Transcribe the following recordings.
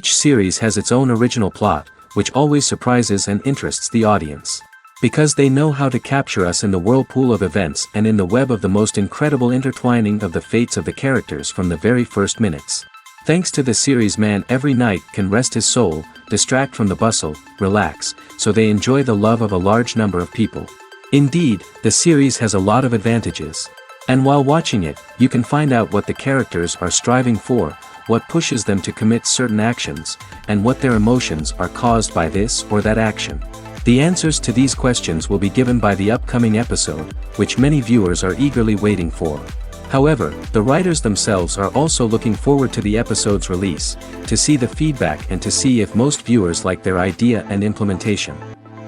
Each series has its own original plot, which always surprises and interests the audience. Because they know how to capture us in the whirlpool of events and in the web of the most incredible intertwining of the fates of the characters from the very first minutes. Thanks to the series, man every night can rest his soul, distract from the bustle, relax, so they enjoy the love of a large number of people. Indeed, the series has a lot of advantages. And while watching it, you can find out what the characters are striving for, what pushes them to commit certain actions, and what their emotions are caused by this or that action. The answers to these questions will be given by the upcoming episode, which many viewers are eagerly waiting for. However, the writers themselves are also looking forward to the episode's release, to see the feedback and to see if most viewers like their idea and implementation.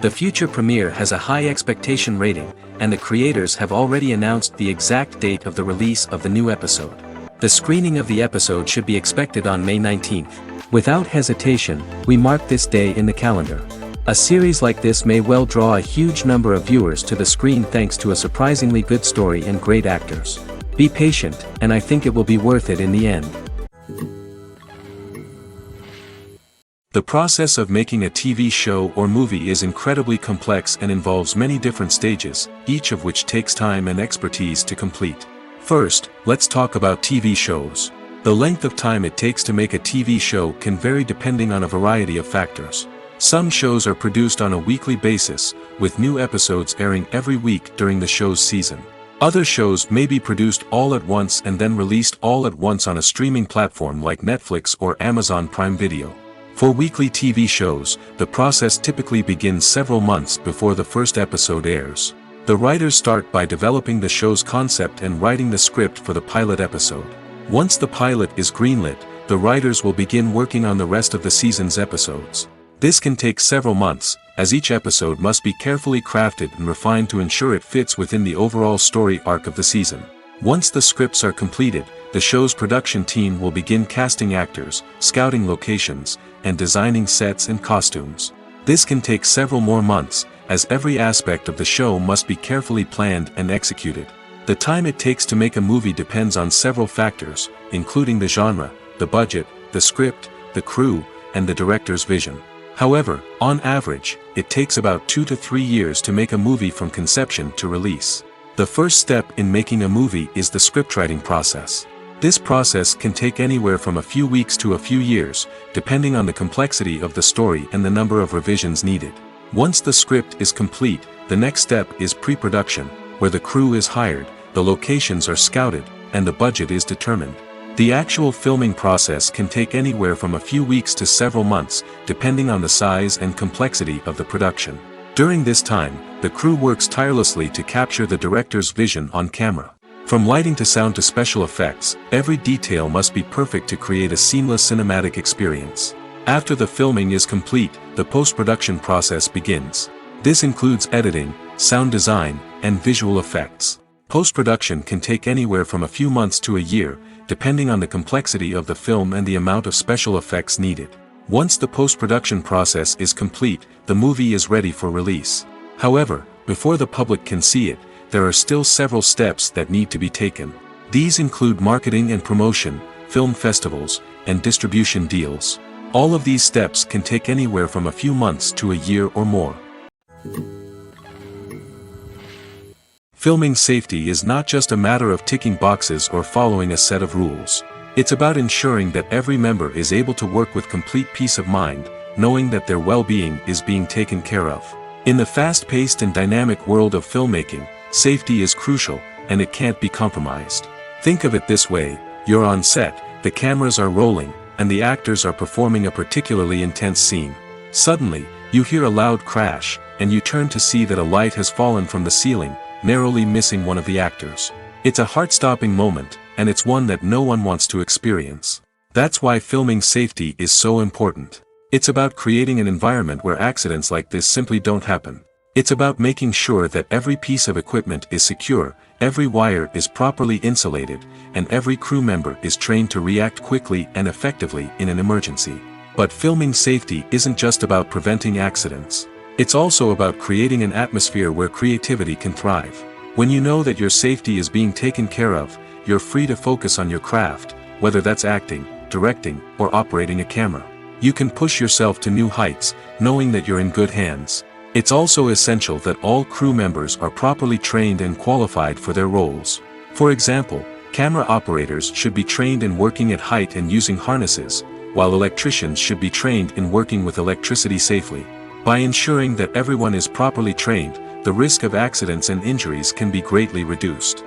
The future premiere has a high expectation rating, and the creators have already announced the exact date of the release of the new episode. The screening of the episode should be expected on May 19th. Without hesitation, we mark this day in the calendar. A series like this may well draw a huge number of viewers to the screen thanks to a surprisingly good story and great actors. Be patient, and I think it will be worth it in the end. The process of making a TV show or movie is incredibly complex and involves many different stages, each of which takes time and expertise to complete. First, let's talk about TV shows. The length of time it takes to make a TV show can vary depending on a variety of factors. Some shows are produced on a weekly basis, with new episodes airing every week during the show's season. Other shows may be produced all at once and then released all at once on a streaming platform like Netflix or Amazon Prime Video. For weekly TV shows, the process typically begins several months before the first episode airs. The writers start by developing the show's concept and writing the script for the pilot episode. Once the pilot is greenlit, the writers will begin working on the rest of the season's episodes. This can take several months, as each episode must be carefully crafted and refined to ensure it fits within the overall story arc of the season. Once the scripts are completed, the show's production team will begin casting actors, scouting locations, and designing sets and costumes. This can take several more months, as every aspect of the show must be carefully planned and executed. The time it takes to make a movie depends on several factors, including the genre, the budget, the script, the crew, and the director's vision. However, on average, it takes about 2 to 3 years to make a movie from conception to release. The first step in making a movie is the scriptwriting process. This process can take anywhere from a few weeks to a few years, depending on the complexity of the story and the number of revisions needed. Once the script is complete, the next step is pre-production, where the crew is hired, the locations are scouted, and the budget is determined. The actual filming process can take anywhere from a few weeks to several months, depending on the size and complexity of the production. During this time, the crew works tirelessly to capture the director's vision on camera. From lighting to sound to special effects, every detail must be perfect to create a seamless cinematic experience. After the filming is complete, the post-production process begins. This includes editing, sound design, and visual effects. Post-production can take anywhere from a few months to a year, depending on the complexity of the film and the amount of special effects needed. Once the post-production process is complete, the movie is ready for release. However, before the public can see it, there are still several steps that need to be taken. These include marketing and promotion, film festivals, and distribution deals. All of these steps can take anywhere from a few months to a year or more. Filming safety is not just a matter of ticking boxes or following a set of rules. It's about ensuring that every member is able to work with complete peace of mind, knowing that their well-being is being taken care of. In the fast-paced and dynamic world of filmmaking, safety is crucial, and it can't be compromised. Think of it this way: you're on set, the cameras are rolling, and the actors are performing a particularly intense scene. Suddenly, you hear a loud crash, and you turn to see that a light has fallen from the ceiling, narrowly missing one of the actors. It's a heart-stopping moment, and it's one that no one wants to experience. That's why filming safety is so important. It's about creating an environment where accidents like this simply don't happen. It's about making sure that every piece of equipment is secure, every wire is properly insulated, and every crew member is trained to react quickly and effectively in an emergency. But filming safety isn't just about preventing accidents. It's also about creating an atmosphere where creativity can thrive. When you know that your safety is being taken care of, you're free to focus on your craft, whether that's acting, directing, or operating a camera. You can push yourself to new heights, knowing that you're in good hands. It's also essential that all crew members are properly trained and qualified for their roles. For example, camera operators should be trained in working at height and using harnesses, while electricians should be trained in working with electricity safely. By ensuring that everyone is properly trained, the risk of accidents and injuries can be greatly reduced.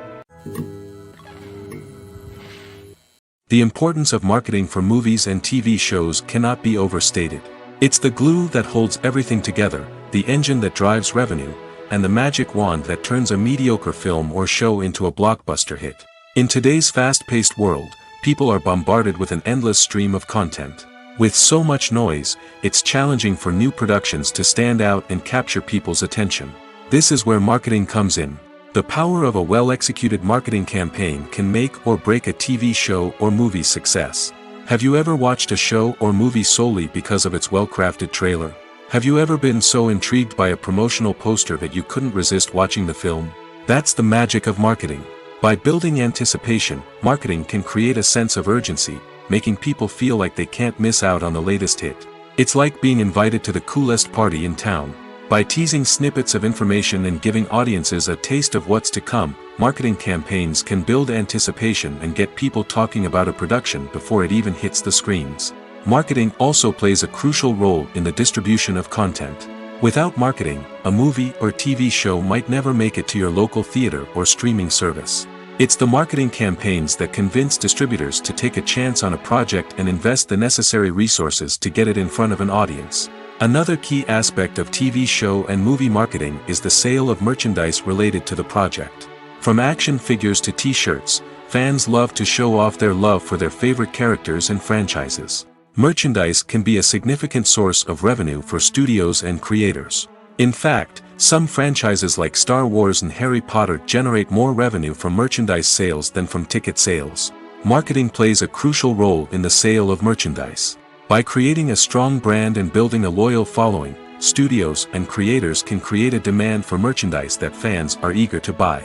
The importance of marketing for movies and TV shows cannot be overstated. It's the glue that holds everything together, the engine that drives revenue, and the magic wand that turns a mediocre film or show into a blockbuster hit. In today's fast-paced world, people are bombarded with an endless stream of content. With so much noise, it's challenging for new productions to stand out and capture people's attention. This is where marketing comes in. The power of a well-executed marketing campaign can make or break a TV show or movie's success. Have you ever watched a show or movie solely because of its well-crafted trailer? Have you ever been so intrigued by a promotional poster that you couldn't resist watching the film? That's the magic of marketing. By building anticipation, marketing can create a sense of urgency, making people feel like they can't miss out on the latest hit. It's like being invited to the coolest party in town. By teasing snippets of information and giving audiences a taste of what's to come, marketing campaigns can build anticipation and get people talking about a production before it even hits the screens. Marketing also plays a crucial role in the distribution of content. Without marketing, a movie or TV show might never make it to your local theater or streaming service. It's the marketing campaigns that convince distributors to take a chance on a project and invest the necessary resources to get it in front of an audience. Another key aspect of TV show and movie marketing is the sale of merchandise related to the project. From action figures to t-shirts, fans love to show off their love for their favorite characters and franchises. Merchandise can be a significant source of revenue for studios and creators. In fact, some franchises like Star Wars and Harry Potter generate more revenue from merchandise sales than from ticket sales. Marketing plays a crucial role in the sale of merchandise. By creating a strong brand and building a loyal following, studios and creators can create a demand for merchandise that fans are eager to buy.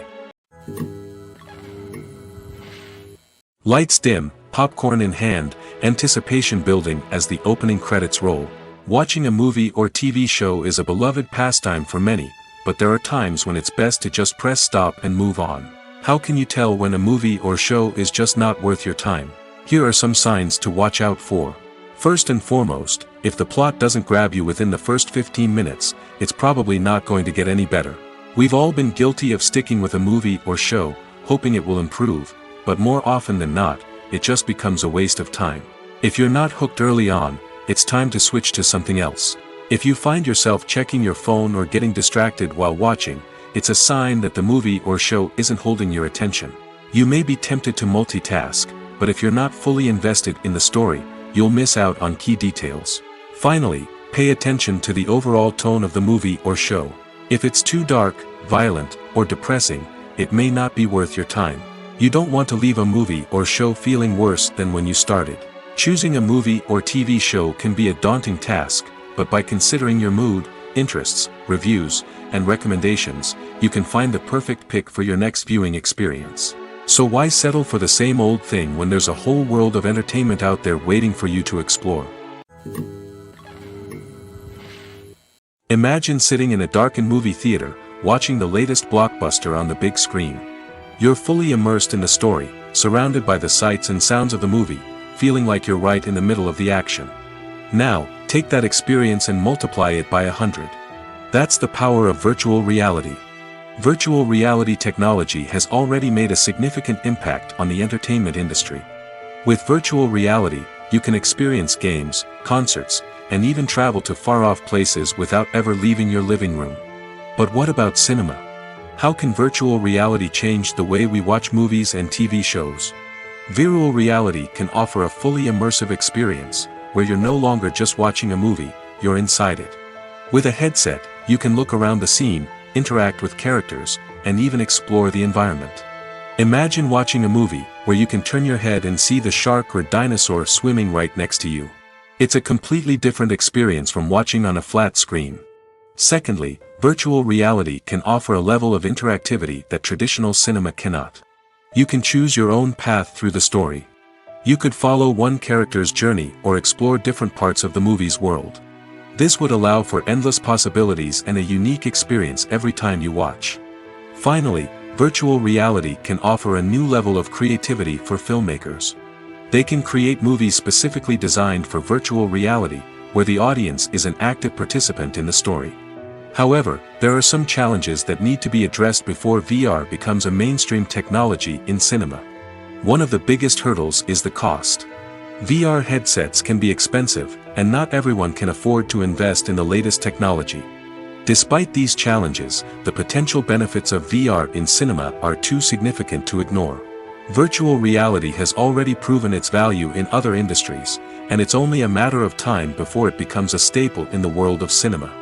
Lights dim, popcorn in hand, anticipation building as the opening credits roll. Watching a movie or TV show is a beloved pastime for many, but there are times when it's best to just press stop and move on. How can you tell when a movie or show is just not worth your time? Here are some signs to watch out for. First and foremost, if the plot doesn't grab you within the first 15 minutes, it's probably not going to get any better. We've all been guilty of sticking with a movie or show, hoping it will improve, but more often than not, it just becomes a waste of time. If you're not hooked early on, it's time to switch to something else. If you find yourself checking your phone or getting distracted while watching, it's a sign that the movie or show isn't holding your attention. You may be tempted to multitask, but if you're not fully invested in the story, you'll miss out on key details. Finally, pay attention to the overall tone of the movie or show. If it's too dark, violent, or depressing, it may not be worth your time. You don't want to leave a movie or show feeling worse than when you started. Choosing a movie or TV show can be a daunting task, but by considering your mood, interests, reviews, and recommendations, you can find the perfect pick for your next viewing experience. So why settle for the same old thing when there's a whole world of entertainment out there waiting for you to explore? Imagine sitting in a darkened movie theater, watching the latest blockbuster on the big screen. You're fully immersed in the story, surrounded by the sights and sounds of the movie, feeling like you're right in the middle of the action. Now, take that experience and multiply it by 100. That's the power of virtual reality. Virtual reality technology has already made a significant impact on the entertainment industry. With virtual reality, you can experience games, concerts, and even travel to far-off places without ever leaving your living room. But what about cinema? How can virtual reality change the way we watch movies and TV shows? Virtual reality can offer a fully immersive experience, where you're no longer just watching a movie, you're inside it. With a headset, you can look around the scene, interact with characters, and even explore the environment. Imagine watching a movie where you can turn your head and see the shark or dinosaur swimming right next to you. It's a completely different experience from watching on a flat screen. Secondly, virtual reality can offer a level of interactivity that traditional cinema cannot. You can choose your own path through the story. You could follow one character's journey or explore different parts of the movie's world. This would allow for endless possibilities and a unique experience every time you watch. Finally, virtual reality can offer a new level of creativity for filmmakers. They can create movies specifically designed for virtual reality, where the audience is an active participant in the story. However, there are some challenges that need to be addressed before VR becomes a mainstream technology in cinema. One of the biggest hurdles is the cost. VR headsets can be expensive, and not everyone can afford to invest in the latest technology. Despite these challenges, the potential benefits of VR in cinema are too significant to ignore. Virtual reality has already proven its value in other industries, and it's only a matter of time before it becomes a staple in the world of cinema.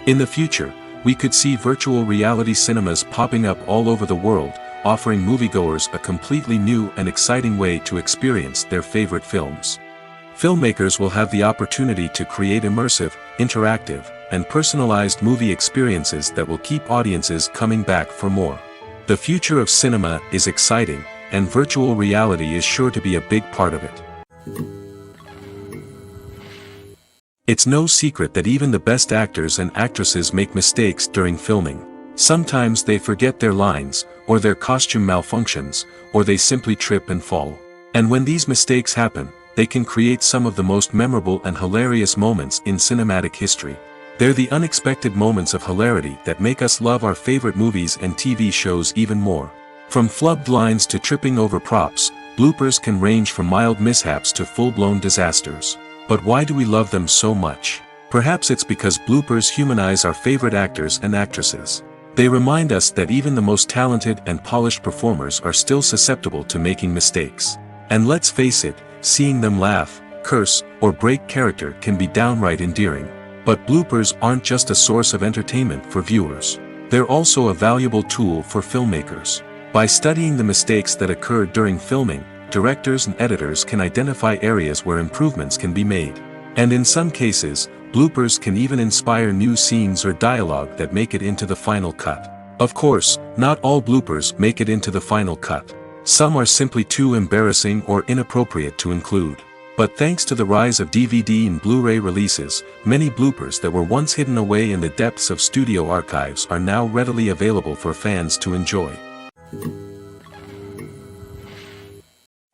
In the future, we could see virtual reality cinemas popping up all over the world, offering moviegoers a completely new and exciting way to experience their favorite films. Filmmakers will have the opportunity to create immersive, interactive, and personalized movie experiences that will keep audiences coming back for more. The future of cinema is exciting, and virtual reality is sure to be a big part of it. It's no secret that even the best actors and actresses make mistakes during filming. Sometimes they forget their lines, or their costume malfunctions, or they simply trip and fall. And when these mistakes happen, they can create some of the most memorable and hilarious moments in cinematic history. They're the unexpected moments of hilarity that make us love our favorite movies and TV shows even more. From flubbed lines to tripping over props, bloopers can range from mild mishaps to full-blown disasters. But why do we love them so much? Perhaps it's because bloopers humanize our favorite actors and actresses. They remind us that even the most talented and polished performers are still susceptible to making mistakes. And let's face it, seeing them laugh, curse, or break character can be downright endearing. But bloopers aren't just a source of entertainment for viewers. They're also a valuable tool for filmmakers. By studying the mistakes that occurred during filming, directors and editors can identify areas where improvements can be made. And in some cases, bloopers can even inspire new scenes or dialogue that make it into the final cut. Of course, not all bloopers make it into the final cut. Some are simply too embarrassing or inappropriate to include. But thanks to the rise of DVD and Blu-ray releases, many bloopers that were once hidden away in the depths of studio archives are now readily available for fans to enjoy.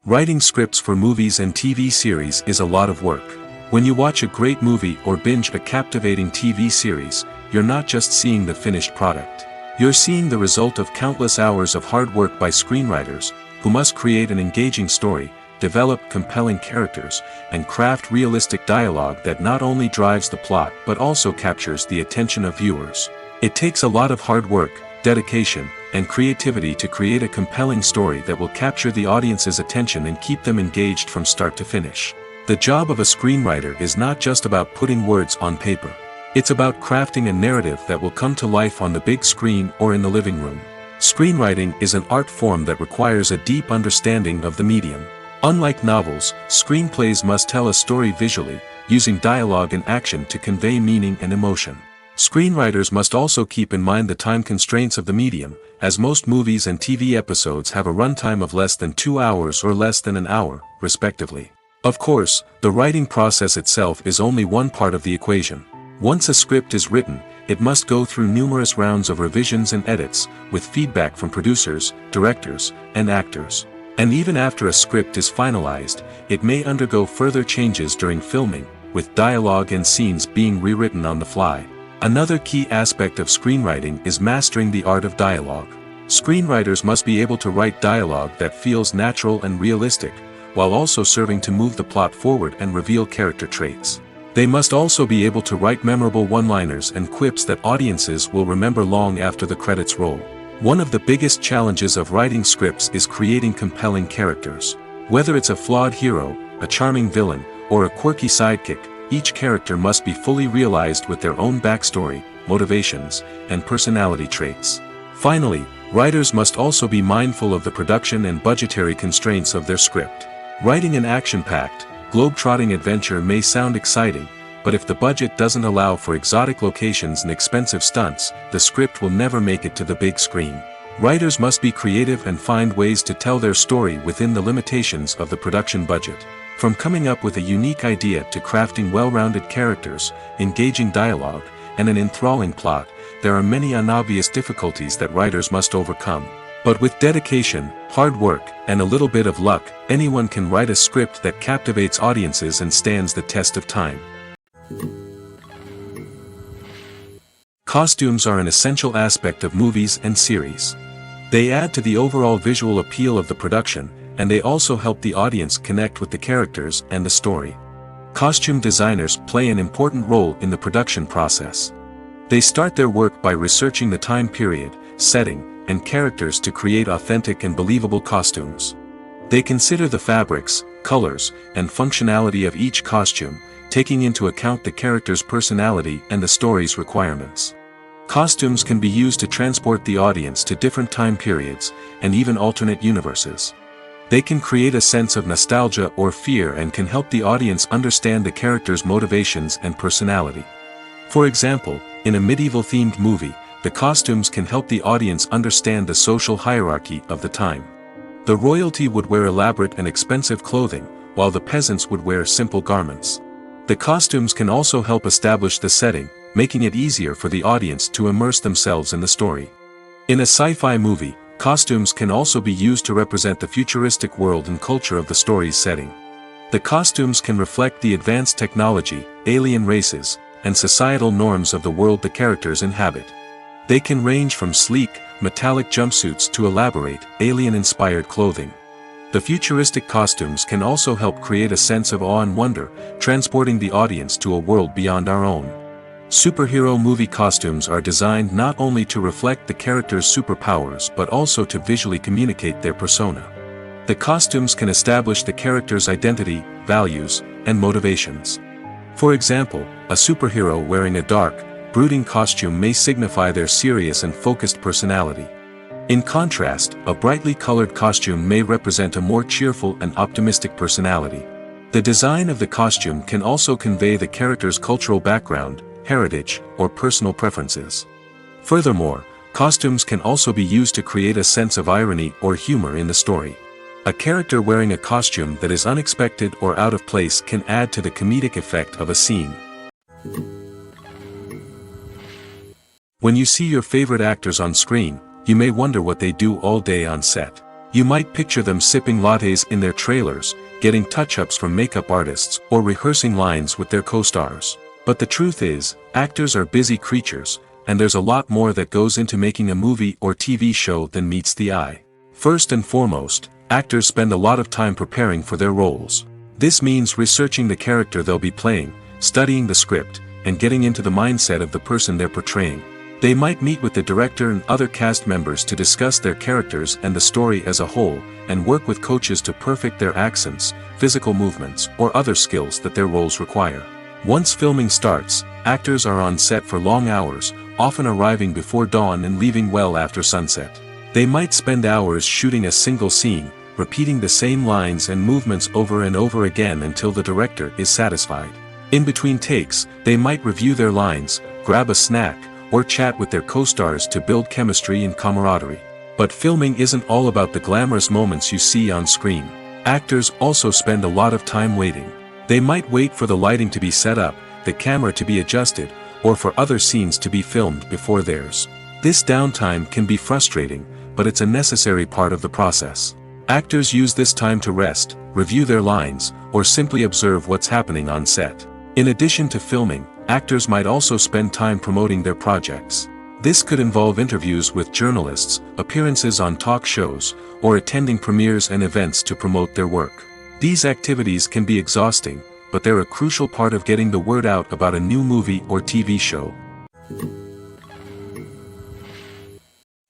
Writing scripts for movies and TV series is a lot of work. When you watch a great movie or binge a captivating TV series, you're not just seeing the finished product. You're seeing the result of countless hours of hard work by screenwriters, who must create an engaging story, develop compelling characters, and craft realistic dialogue that not only drives the plot but also captures the attention of viewers. It takes a lot of hard work, dedication, and creativity to create a compelling story that will capture the audience's attention and keep them engaged from start to finish. The job of a screenwriter is not just about putting words on paper. It's about crafting a narrative that will come to life on the big screen or in the living room. Screenwriting is an art form that requires a deep understanding of the medium. Unlike novels, screenplays must tell a story visually, using dialogue and action to convey meaning and emotion. Screenwriters must also keep in mind the time constraints of the medium, as most movies and TV episodes have a runtime of less than 2 hours or less than an hour, respectively. Of course, the writing process itself is only one part of the equation. Once a script is written, it must go through numerous rounds of revisions and edits, with feedback from producers, directors, and actors. And even after a script is finalized, it may undergo further changes during filming, with dialogue and scenes being rewritten on the fly. Another key aspect of screenwriting is mastering the art of dialogue. Screenwriters must be able to write dialogue that feels natural and realistic, while also serving to move the plot forward and reveal character traits. They must also be able to write memorable one-liners and quips that audiences will remember long after the credits roll. One of the biggest challenges of writing scripts is creating compelling characters. Whether it's a flawed hero, a charming villain, or a quirky sidekick, each character must be fully realized with their own backstory, motivations, and personality traits. Finally, writers must also be mindful of the production and budgetary constraints of their script. Writing an action-packed, globe-trotting adventure may sound exciting, but if the budget doesn't allow for exotic locations and expensive stunts, the script will never make it to the big screen. Writers must be creative and find ways to tell their story within the limitations of the production budget. From coming up with a unique idea to crafting well-rounded characters, engaging dialogue, and an enthralling plot, there are many unobvious difficulties that writers must overcome. But with dedication, hard work, and a little bit of luck, anyone can write a script that captivates audiences and stands the test of time. Costumes are an essential aspect of movies and series. They add to the overall visual appeal of the production, and they also help the audience connect with the characters and the story. Costume designers play an important role in the production process. They start their work by researching the time period, setting, and characters to create authentic and believable costumes. They consider the fabrics, colors, and functionality of each costume, taking into account the character's personality and the story's requirements. Costumes can be used to transport the audience to different time periods, and even alternate universes. They can create a sense of nostalgia or fear and can help the audience understand the character's motivations and personality. For example, in a medieval-themed movie, the costumes can help the audience understand the social hierarchy of the time. The royalty would wear elaborate and expensive clothing, while the peasants would wear simple garments. The costumes can also help establish the setting, making it easier for the audience to immerse themselves in the story. In a sci-fi movie, costumes can also be used to represent the futuristic world and culture of the story's setting. The costumes can reflect the advanced technology, alien races, and societal norms of the world the characters inhabit. They can range from sleek, metallic jumpsuits to elaborate, alien-inspired clothing. The futuristic costumes can also help create a sense of awe and wonder, transporting the audience to a world beyond our own. Superhero movie costumes are designed not only to reflect the character's superpowers but also to visually communicate their persona. The costumes can establish the character's identity, values, and motivations. For example, a superhero wearing a dark, brooding costume may signify their serious and focused personality. In contrast, a brightly colored costume may represent a more cheerful and optimistic personality. The design of the costume can also convey the character's cultural background, heritage, or personal preferences. Furthermore, costumes can also be used to create a sense of irony or humor in the story. A character wearing a costume that is unexpected or out of place can add to the comedic effect of a scene. When you see your favorite actors on screen, you may wonder what they do all day on set. You might picture them sipping lattes in their trailers, getting touch-ups from makeup artists, or rehearsing lines with their co-stars. But the truth is, actors are busy creatures, and there's a lot more that goes into making a movie or TV show than meets the eye. First and foremost, actors spend a lot of time preparing for their roles. This means researching the character they'll be playing, studying the script, and getting into the mindset of the person they're portraying. They might meet with the director and other cast members to discuss their characters and the story as a whole, and work with coaches to perfect their accents, physical movements, or other skills that their roles require. Once filming starts, actors are on set for long hours, often arriving before dawn and leaving well after sunset. They might spend hours shooting a single scene, repeating the same lines and movements over and over again until the director is satisfied. In between takes, they might review their lines, grab a snack, or chat with their co-stars to build chemistry and camaraderie. But filming isn't all about the glamorous moments you see on screen. Actors also spend a lot of time waiting. They might wait for the lighting to be set up, the camera to be adjusted, or for other scenes to be filmed before theirs. This downtime can be frustrating, but it's a necessary part of the process. Actors use this time to rest, review their lines, or simply observe what's happening on set. In addition to filming, actors might also spend time promoting their projects. This could involve interviews with journalists, appearances on talk shows, or attending premieres and events to promote their work. These activities can be exhausting, but they're a crucial part of getting the word out about a new movie or TV show.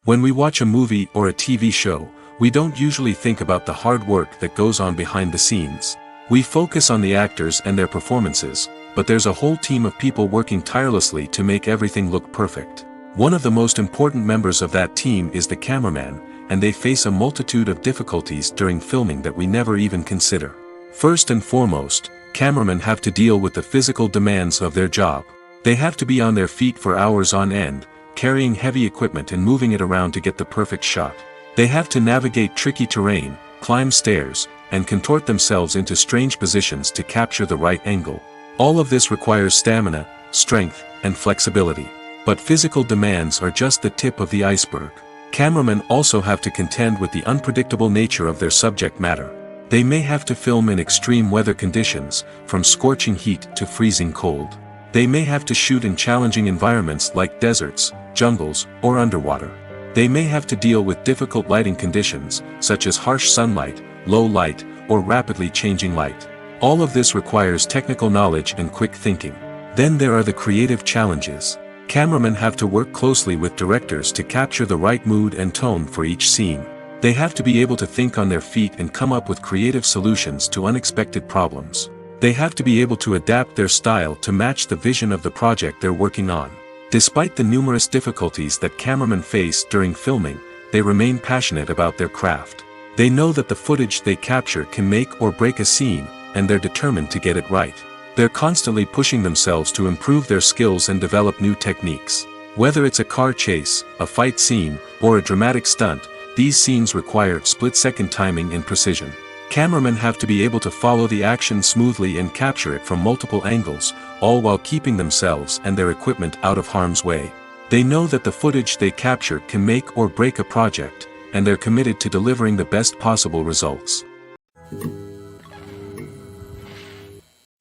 When we watch a movie or a TV show, we don't usually think about the hard work that goes on behind the scenes. We focus on the actors and their performances, but there's a whole team of people working tirelessly to make everything look perfect. One of the most important members of that team is the cameraman, and they face a multitude of difficulties during filming that we never even consider. First and foremost, cameramen have to deal with the physical demands of their job. They have to be on their feet for hours on end, carrying heavy equipment and moving it around to get the perfect shot. They have to navigate tricky terrain, climb stairs, and contort themselves into strange positions to capture the right angle. All of this requires stamina, strength, and flexibility. But physical demands are just the tip of the iceberg. Cameramen also have to contend with the unpredictable nature of their subject matter. They may have to film in extreme weather conditions, from scorching heat to freezing cold. They may have to shoot in challenging environments like deserts, jungles, or underwater. They may have to deal with difficult lighting conditions, such as harsh sunlight, low light, or rapidly changing light. All of this requires technical knowledge and quick thinking. Then there are the creative challenges. Cameramen have to work closely with directors to capture the right mood and tone for each scene. They have to be able to think on their feet and come up with creative solutions to unexpected problems. They have to be able to adapt their style to match the vision of the project they're working on. Despite the numerous difficulties that cameramen face during filming, they remain passionate about their craft. They know that the footage they capture can make or break a scene, and they're determined to get it right. They're constantly pushing themselves to improve their skills and develop new techniques. Whether it's a car chase, a fight scene, or a dramatic stunt, these scenes require split-second timing and precision. Cameramen have to be able to follow the action smoothly and capture it from multiple angles, all while keeping themselves and their equipment out of harm's way. They know that the footage they capture can make or break a project, and they're committed to delivering the best possible results.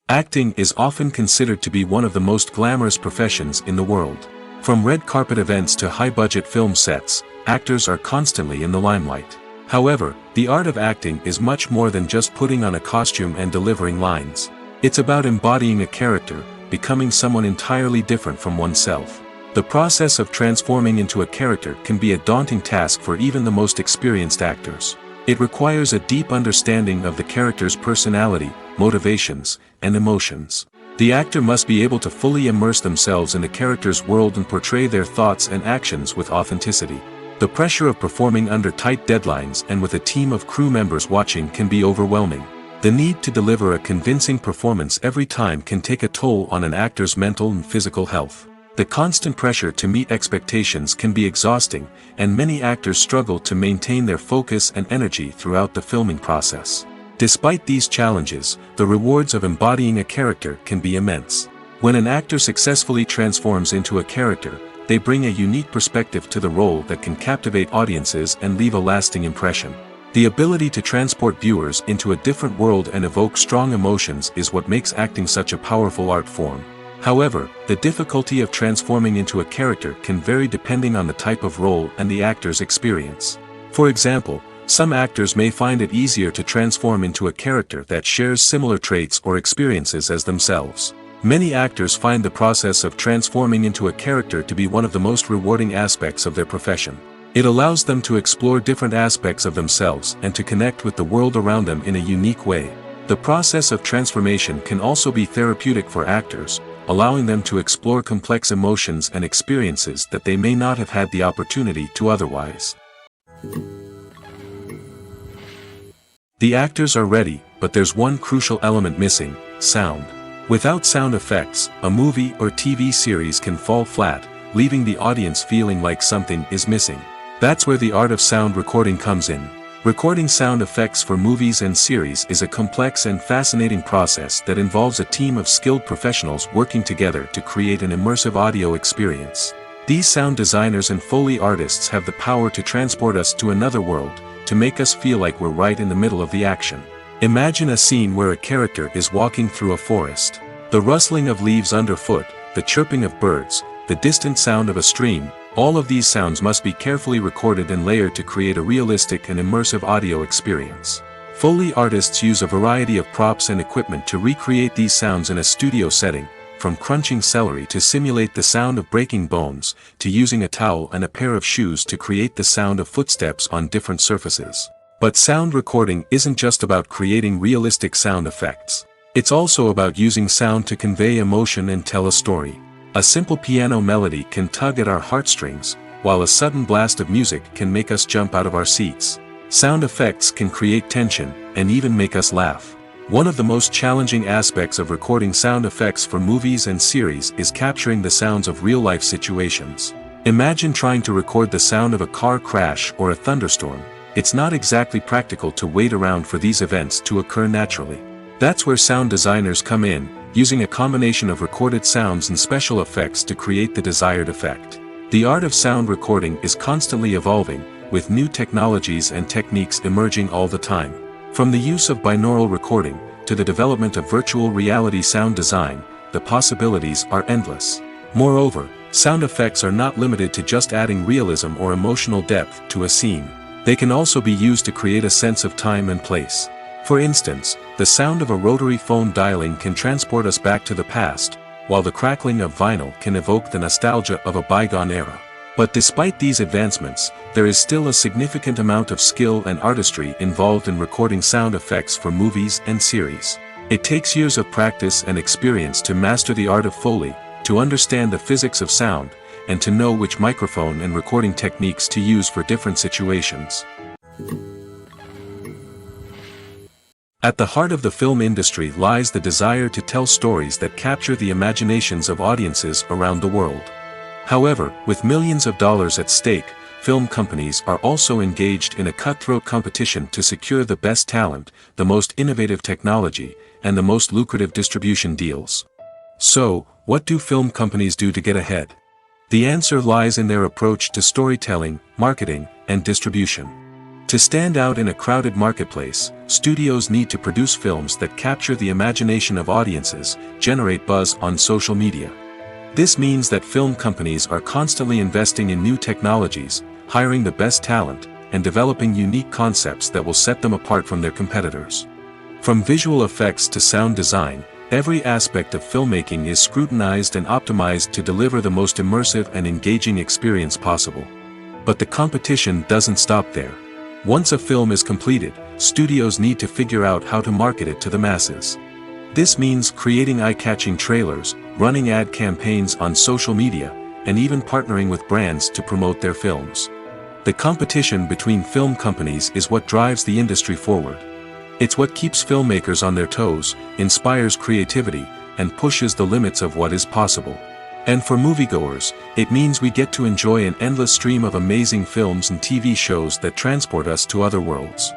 Acting is often considered to be one of the most glamorous professions in the world. From red carpet events to high-budget film sets, actors are constantly in the limelight. However, the art of acting is much more than just putting on a costume and delivering lines. It's about embodying a character, becoming someone entirely different from oneself. The process of transforming into a character can be a daunting task for even the most experienced actors. It requires a deep understanding of the character's personality, motivations, and emotions. The actor must be able to fully immerse themselves in the character's world and portray their thoughts and actions with authenticity. The pressure of performing under tight deadlines and with a team of crew members watching can be overwhelming. The need to deliver a convincing performance every time can take a toll on an actor's mental and physical health. The constant pressure to meet expectations can be exhausting, and many actors struggle to maintain their focus and energy throughout the filming process. Despite these challenges, the rewards of embodying a character can be immense. When an actor successfully transforms into a character, they bring a unique perspective to the role that can captivate audiences and leave a lasting impression. The ability to transport viewers into a different world and evoke strong emotions is what makes acting such a powerful art form. However, the difficulty of transforming into a character can vary depending on the type of role and the actor's experience. For example, some actors may find it easier to transform into a character that shares similar traits or experiences as themselves. Many actors find the process of transforming into a character to be one of the most rewarding aspects of their profession. It allows them to explore different aspects of themselves and to connect with the world around them in a unique way. The process of transformation can also be therapeutic for actors, allowing them to explore complex emotions and experiences that they may not have had the opportunity to otherwise. The actors are ready, but there's one crucial element missing: sound. Without sound effects, a movie or TV series can fall flat, leaving the audience feeling like something is missing. That's where the art of sound recording comes in. Recording sound effects for movies and series is a complex and fascinating process that involves a team of skilled professionals working together to create an immersive audio experience. These sound designers and Foley artists have the power to transport us to another world, to make us feel like we're right in the middle of the action. Imagine a scene where a character is walking through a forest. The rustling of leaves underfoot, the chirping of birds, the distant sound of a stream, all of these sounds must be carefully recorded and layered to create a realistic and immersive audio experience. Foley artists use a variety of props and equipment to recreate these sounds in a studio setting, from crunching celery to simulate the sound of breaking bones, to using a towel and a pair of shoes to create the sound of footsteps on different surfaces. But sound recording isn't just about creating realistic sound effects. It's also about using sound to convey emotion and tell a story. A simple piano melody can tug at our heartstrings, while a sudden blast of music can make us jump out of our seats. Sound effects can create tension, and even make us laugh. One of the most challenging aspects of recording sound effects for movies and series is capturing the sounds of real-life situations. Imagine trying to record the sound of a car crash or a thunderstorm. It's not exactly practical to wait around for these events to occur naturally. That's where sound designers come in, using a combination of recorded sounds and special effects to create the desired effect. The art of sound recording is constantly evolving, with new technologies and techniques emerging all the time. From the use of binaural recording, to the development of virtual reality sound design, the possibilities are endless. Moreover, sound effects are not limited to just adding realism or emotional depth to a scene. They can also be used to create a sense of time and place. For instance, the sound of a rotary phone dialing can transport us back to the past, while the crackling of vinyl can evoke the nostalgia of a bygone era. But despite these advancements, there is still a significant amount of skill and artistry involved in recording sound effects for movies and series. It takes years of practice and experience to master the art of Foley, to understand the physics of sound, and to know which microphone and recording techniques to use for different situations. At the heart of the film industry lies the desire to tell stories that capture the imaginations of audiences around the world. However, with millions of dollars at stake, film companies are also engaged in a cutthroat competition to secure the best talent, the most innovative technology, and the most lucrative distribution deals. So, what do film companies do to get ahead? The answer lies in their approach to storytelling, marketing, and distribution. To stand out in a crowded marketplace, studios need to produce films that capture the imagination of audiences, generate buzz on social media. This means that film companies are constantly investing in new technologies, hiring the best talent, and developing unique concepts that will set them apart from their competitors. From visual effects to sound design, every aspect of filmmaking is scrutinized and optimized to deliver the most immersive and engaging experience possible. But the competition doesn't stop there. Once a film is completed, studios need to figure out how to market it to the masses. This means creating eye-catching trailers, running ad campaigns on social media, and even partnering with brands to promote their films. The competition between film companies is what drives the industry forward. It's what keeps filmmakers on their toes, inspires creativity, and pushes the limits of what is possible. And for moviegoers, it means we get to enjoy an endless stream of amazing films and TV shows that transport us to other worlds.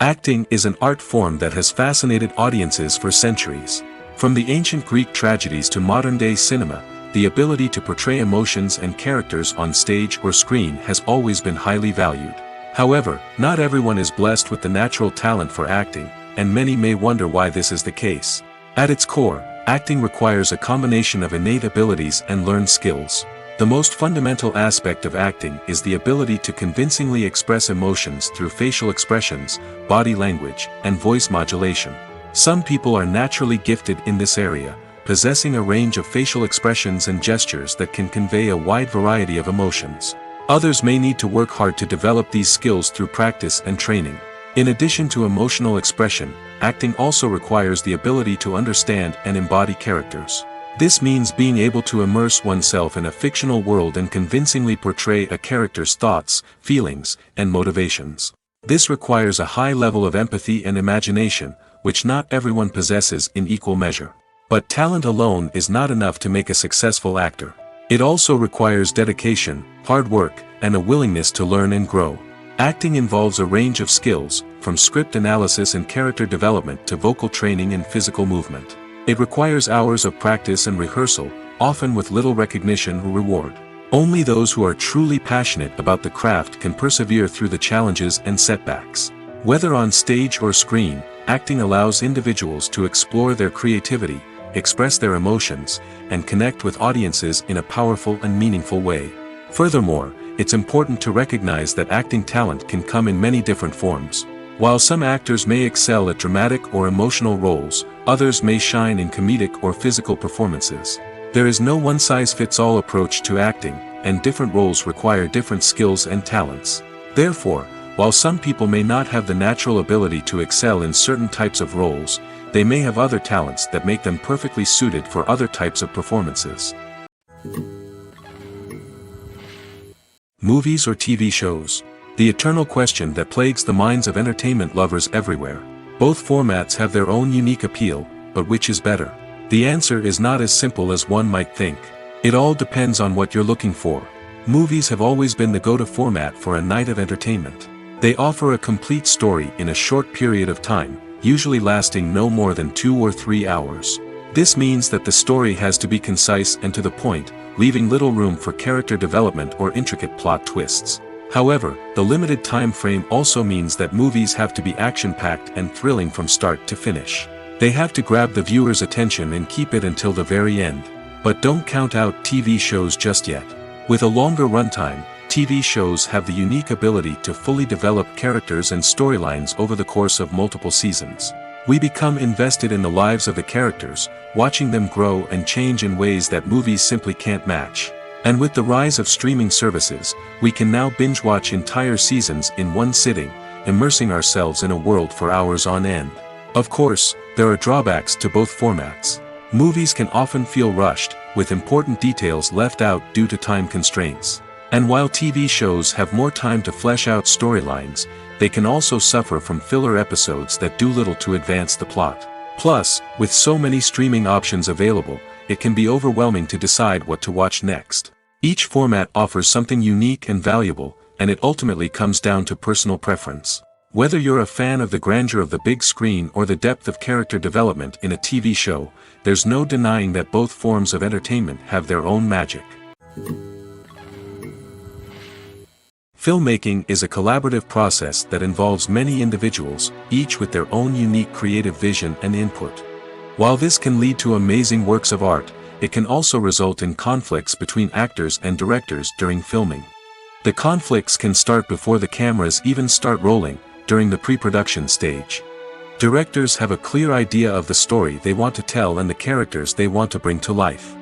Acting is an art form that has fascinated audiences for centuries. From the ancient Greek tragedies to modern-day cinema, the ability to portray emotions and characters on stage or screen has always been highly valued. However, not everyone is blessed with the natural talent for acting, and many may wonder why this is the case. At its core, acting requires a combination of innate abilities and learned skills. The most fundamental aspect of acting is the ability to convincingly express emotions through facial expressions, body language, and voice modulation. Some people are naturally gifted in this area, possessing a range of facial expressions and gestures that can convey a wide variety of emotions. Others may need to work hard to develop these skills through practice and training. In addition to emotional expression, acting also requires the ability to understand and embody characters. This means being able to immerse oneself in a fictional world and convincingly portray a character's thoughts, feelings, and motivations. This requires a high level of empathy and imagination, which not everyone possesses in equal measure. But talent alone is not enough to make a successful actor. It also requires dedication, hard work, and a willingness to learn and grow. Acting involves a range of skills, from script analysis and character development to vocal training and physical movement. It requires hours of practice and rehearsal, often with little recognition or reward. Only those who are truly passionate about the craft can persevere through the challenges and setbacks. Whether on stage or screen, acting allows individuals to explore their creativity, express their emotions, and connect with audiences in a powerful and meaningful way. Furthermore, it's important to recognize that acting talent can come in many different forms. While some actors may excel at dramatic or emotional roles, others may shine in comedic or physical performances. There is no one-size-fits-all approach to acting, and different roles require different skills and talents. Therefore, while some people may not have the natural ability to excel in certain types of roles, they may have other talents that make them perfectly suited for other types of performances. Movies or TV shows? The eternal question that plagues the minds of entertainment lovers everywhere. Both formats have their own unique appeal, but which is better? The answer is not as simple as one might think. It all depends on what you're looking for. Movies have always been the go-to format for a night of entertainment. They offer a complete story in a short period of time, usually lasting no more than 2 or 3 hours. This means that the story has to be concise and to the point, leaving little room for character development or intricate plot twists. However, the limited time frame also means that movies have to be action-packed and thrilling from start to finish. They have to grab the viewer's attention and keep it until the very end. But don't count out TV shows just yet. With a longer runtime, TV shows have the unique ability to fully develop characters and storylines over the course of multiple seasons. We become invested in the lives of the characters, watching them grow and change in ways that movies simply can't match. And with the rise of streaming services, we can now binge-watch entire seasons in one sitting, immersing ourselves in a world for hours on end. Of course, there are drawbacks to both formats. Movies can often feel rushed, with important details left out due to time constraints. And while TV shows have more time to flesh out storylines, they can also suffer from filler episodes that do little to advance the plot. Plus, with so many streaming options available, it can be overwhelming to decide what to watch next. Each format offers something unique and valuable, and it ultimately comes down to personal preference. Whether you're a fan of the grandeur of the big screen or the depth of character development in a TV show, there's no denying that both forms of entertainment have their own magic. Filmmaking is a collaborative process that involves many individuals, each with their own unique creative vision and input. While this can lead to amazing works of art, it can also result in conflicts between actors and directors during filming. The conflicts can start before the cameras even start rolling, during the pre-production stage. Directors have a clear idea of the story they want to tell and the characters they want to bring to life.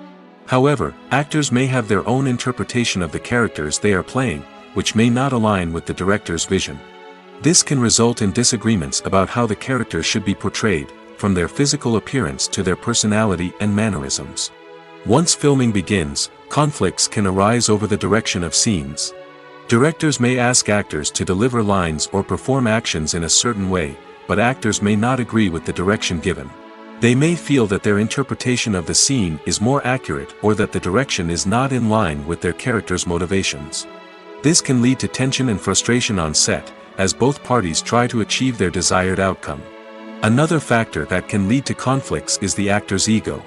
However, actors may have their own interpretation of the characters they are playing, which may not align with the director's vision. This can result in disagreements about how the characters should be portrayed, from their physical appearance to their personality and mannerisms. Once filming begins, conflicts can arise over the direction of scenes. Directors may ask actors to deliver lines or perform actions in a certain way, but actors may not agree with the direction given. They may feel that their interpretation of the scene is more accurate or that the direction is not in line with their character's motivations. This can lead to tension and frustration on set, as both parties try to achieve their desired outcome. Another factor that can lead to conflicts is the actor's ego.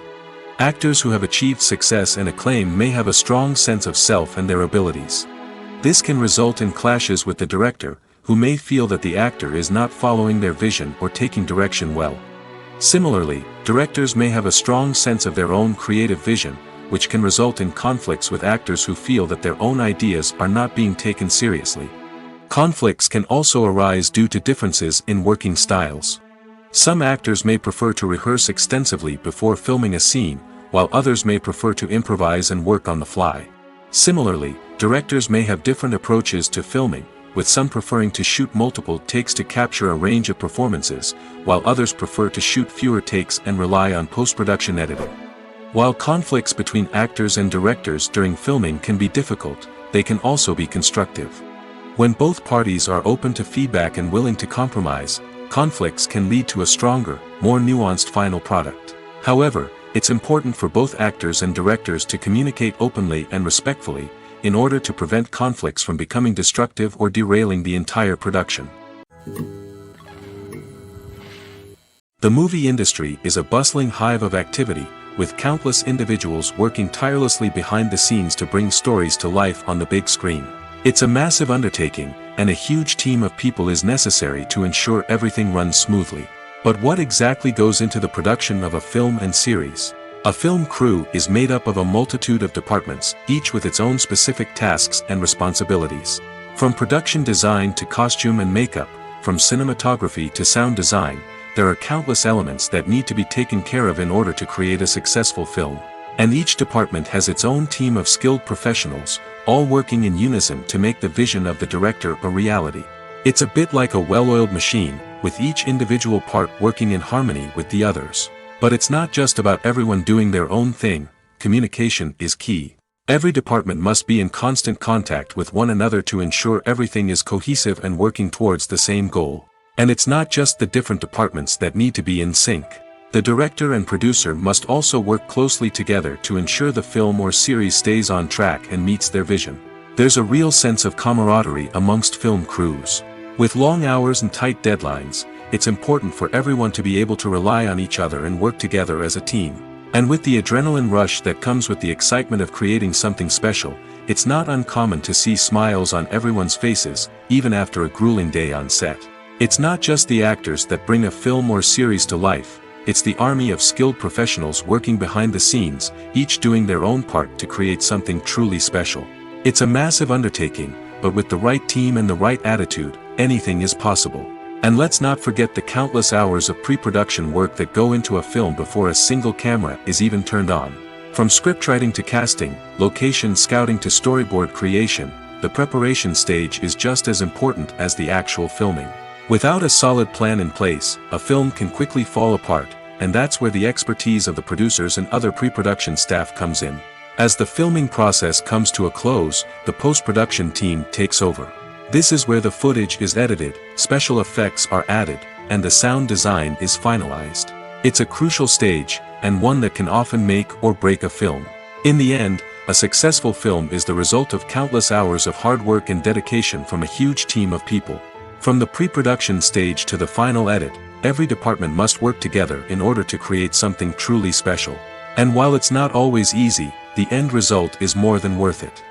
Actors who have achieved success and acclaim may have a strong sense of self and their abilities. This can result in clashes with the director, who may feel that the actor is not following their vision or taking direction well. Similarly, directors may have a strong sense of their own creative vision, which can result in conflicts with actors who feel that their own ideas are not being taken seriously. Conflicts can also arise due to differences in working styles. Some actors may prefer to rehearse extensively before filming a scene, while others may prefer to improvise and work on the fly. Similarly, directors may have different approaches to filming, with some preferring to shoot multiple takes to capture a range of performances, while others prefer to shoot fewer takes and rely on post-production editing. While conflicts between actors and directors during filming can be difficult, they can also be constructive. When both parties are open to feedback and willing to compromise, conflicts can lead to a stronger, more nuanced final product. However, it's important for both actors and directors to communicate openly and respectfully, in order to prevent conflicts from becoming destructive or derailing the entire production. The movie industry is a bustling hive of activity, with countless individuals working tirelessly behind the scenes to bring stories to life on the big screen. It's a massive undertaking, and a huge team of people is necessary to ensure everything runs smoothly. But what exactly goes into the production of a film and series? A film crew is made up of a multitude of departments, each with its own specific tasks and responsibilities. From production design to costume and makeup, from cinematography to sound design, there are countless elements that need to be taken care of in order to create a successful film. And each department has its own team of skilled professionals, all working in unison to make the vision of the director a reality. It's a bit like a well-oiled machine, with each individual part working in harmony with the others. But it's not just about everyone doing their own thing. Communication is key. Every department must be in constant contact with one another to ensure everything is cohesive and working towards the same goal. And it's not just the different departments that need to be in sync. The director and producer must also work closely together to ensure the film or series stays on track and meets their vision. There's a real sense of camaraderie amongst film crews. With long hours and tight deadlines, it's important for everyone to be able to rely on each other and work together as a team. And with the adrenaline rush that comes with the excitement of creating something special, it's not uncommon to see smiles on everyone's faces, even after a grueling day on set. It's not just the actors that bring a film or series to life, it's the army of skilled professionals working behind the scenes, each doing their own part to create something truly special. It's a massive undertaking, but with the right team and the right attitude, anything is possible. And let's not forget the countless hours of pre-production work that go into a film before a single camera is even turned on. From scriptwriting to casting, location scouting to storyboard creation, the preparation stage is just as important as the actual filming. Without a solid plan in place, a film can quickly fall apart, and that's where the expertise of the producers and other pre-production staff comes in. As the filming process comes to a close, the post-production team takes over. This is where the footage is edited, special effects are added, and the sound design is finalized. It's a crucial stage, and one that can often make or break a film. In the end, a successful film is the result of countless hours of hard work and dedication from a huge team of people. From the pre-production stage to the final edit, every department must work together in order to create something truly special. And while it's not always easy, the end result is more than worth it.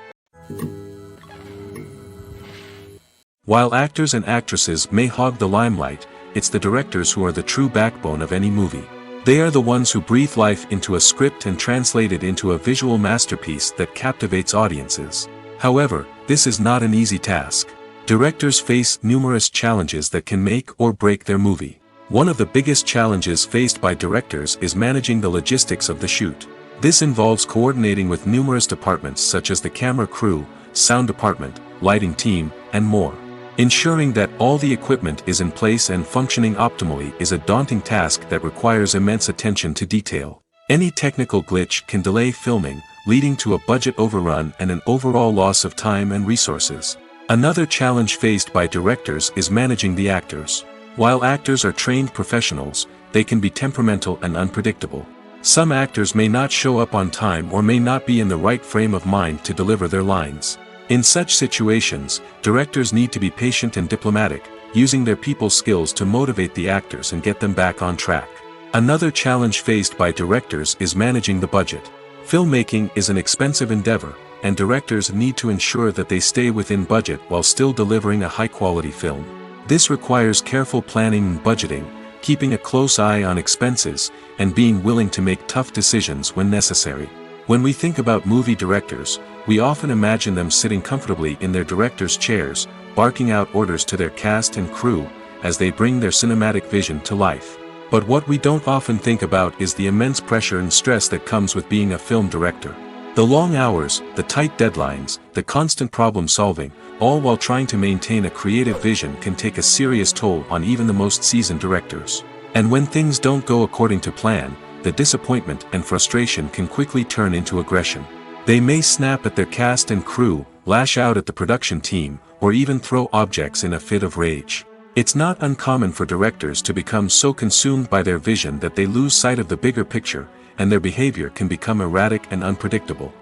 While actors and actresses may hog the limelight, it's the directors who are the true backbone of any movie. They are the ones who breathe life into a script and translate it into a visual masterpiece that captivates audiences. However, this is not an easy task. Directors face numerous challenges that can make or break their movie. One of the biggest challenges faced by directors is managing the logistics of the shoot. This involves coordinating with numerous departments such as the camera crew, sound department, lighting team, and more. Ensuring that all the equipment is in place and functioning optimally is a daunting task that requires immense attention to detail. Any technical glitch can delay filming, leading to a budget overrun and an overall loss of time and resources. Another challenge faced by directors is managing the actors. While actors are trained professionals, they can be temperamental and unpredictable. Some actors may not show up on time or may not be in the right frame of mind to deliver their lines. In such situations, directors need to be patient and diplomatic, using their people skills to motivate the actors and get them back on track. Another challenge faced by directors is managing the budget. Filmmaking is an expensive endeavor, and directors need to ensure that they stay within budget while still delivering a high-quality film. This requires careful planning and budgeting, keeping a close eye on expenses, and being willing to make tough decisions when necessary. When we think about movie directors, we often imagine them sitting comfortably in their director's chairs, barking out orders to their cast and crew, as they bring their cinematic vision to life. But what we don't often think about is the immense pressure and stress that comes with being a film director. The long hours, the tight deadlines, the constant problem solving, all while trying to maintain a creative vision can take a serious toll on even the most seasoned directors. And when things don't go according to plan, the disappointment and frustration can quickly turn into aggression. They may snap at their cast and crew, lash out at the production team, or even throw objects in a fit of rage. It's not uncommon for directors to become so consumed by their vision that they lose sight of the bigger picture, and their behavior can become erratic and unpredictable.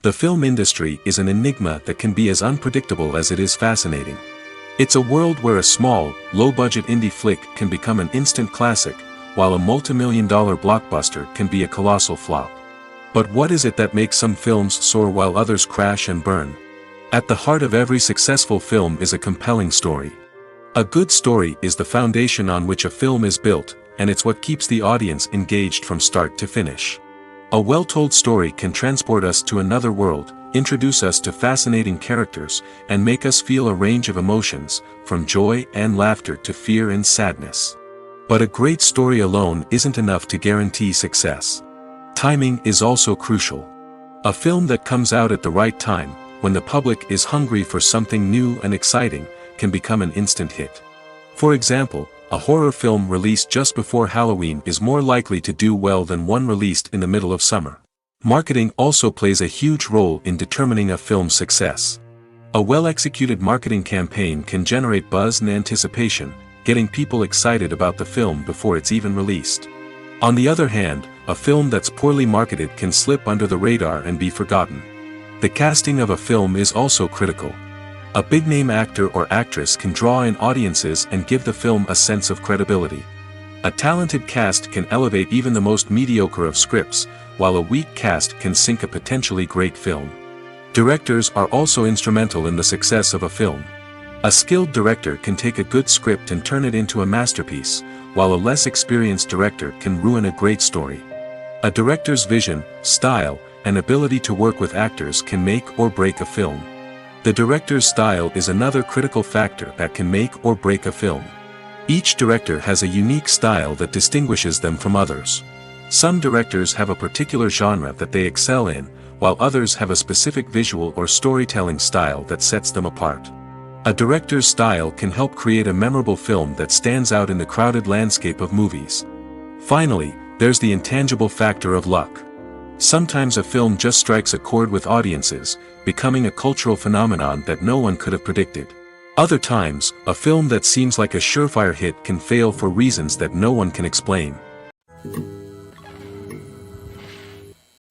The film industry is an enigma that can be as unpredictable as it is fascinating. It's a world where a small, low-budget indie flick can become an instant classic, while a multi-million-dollar blockbuster can be a colossal flop. But what is it that makes some films soar while others crash and burn? At the heart of every successful film is a compelling story. A good story is the foundation on which a film is built, and it's what keeps the audience engaged from start to finish. A well-told story can transport us to another world, introduce us to fascinating characters, and make us feel a range of emotions, from joy and laughter to fear and sadness. But a great story alone isn't enough to guarantee success. Timing is also crucial. A film that comes out at the right time, when the public is hungry for something new and exciting, can become an instant hit. For example, a horror film released just before Halloween is more likely to do well than one released in the middle of summer. Marketing also plays a huge role in determining a film's success. A well-executed marketing campaign can generate buzz and anticipation, getting people excited about the film before it's even released. On the other hand, a film that's poorly marketed can slip under the radar and be forgotten. The casting of a film is also critical. A big-name actor or actress can draw in audiences and give the film a sense of credibility. A talented cast can elevate even the most mediocre of scripts, while a weak cast can sink a potentially great film. Directors are also instrumental in the success of a film. A skilled director can take a good script and turn it into a masterpiece, while a less experienced director can ruin a great story. A director's vision, style, and ability to work with actors can make or break a film. The director's style is another critical factor that can make or break a film. Each director has a unique style that distinguishes them from others. Some directors have a particular genre that they excel in, while others have a specific visual or storytelling style that sets them apart. A director's style can help create a memorable film that stands out in the crowded landscape of movies. Finally, there's the intangible factor of luck. Sometimes a film just strikes a chord with audiences, becoming a cultural phenomenon that no one could have predicted. Other times, a film that seems like a surefire hit can fail for reasons that no one can explain.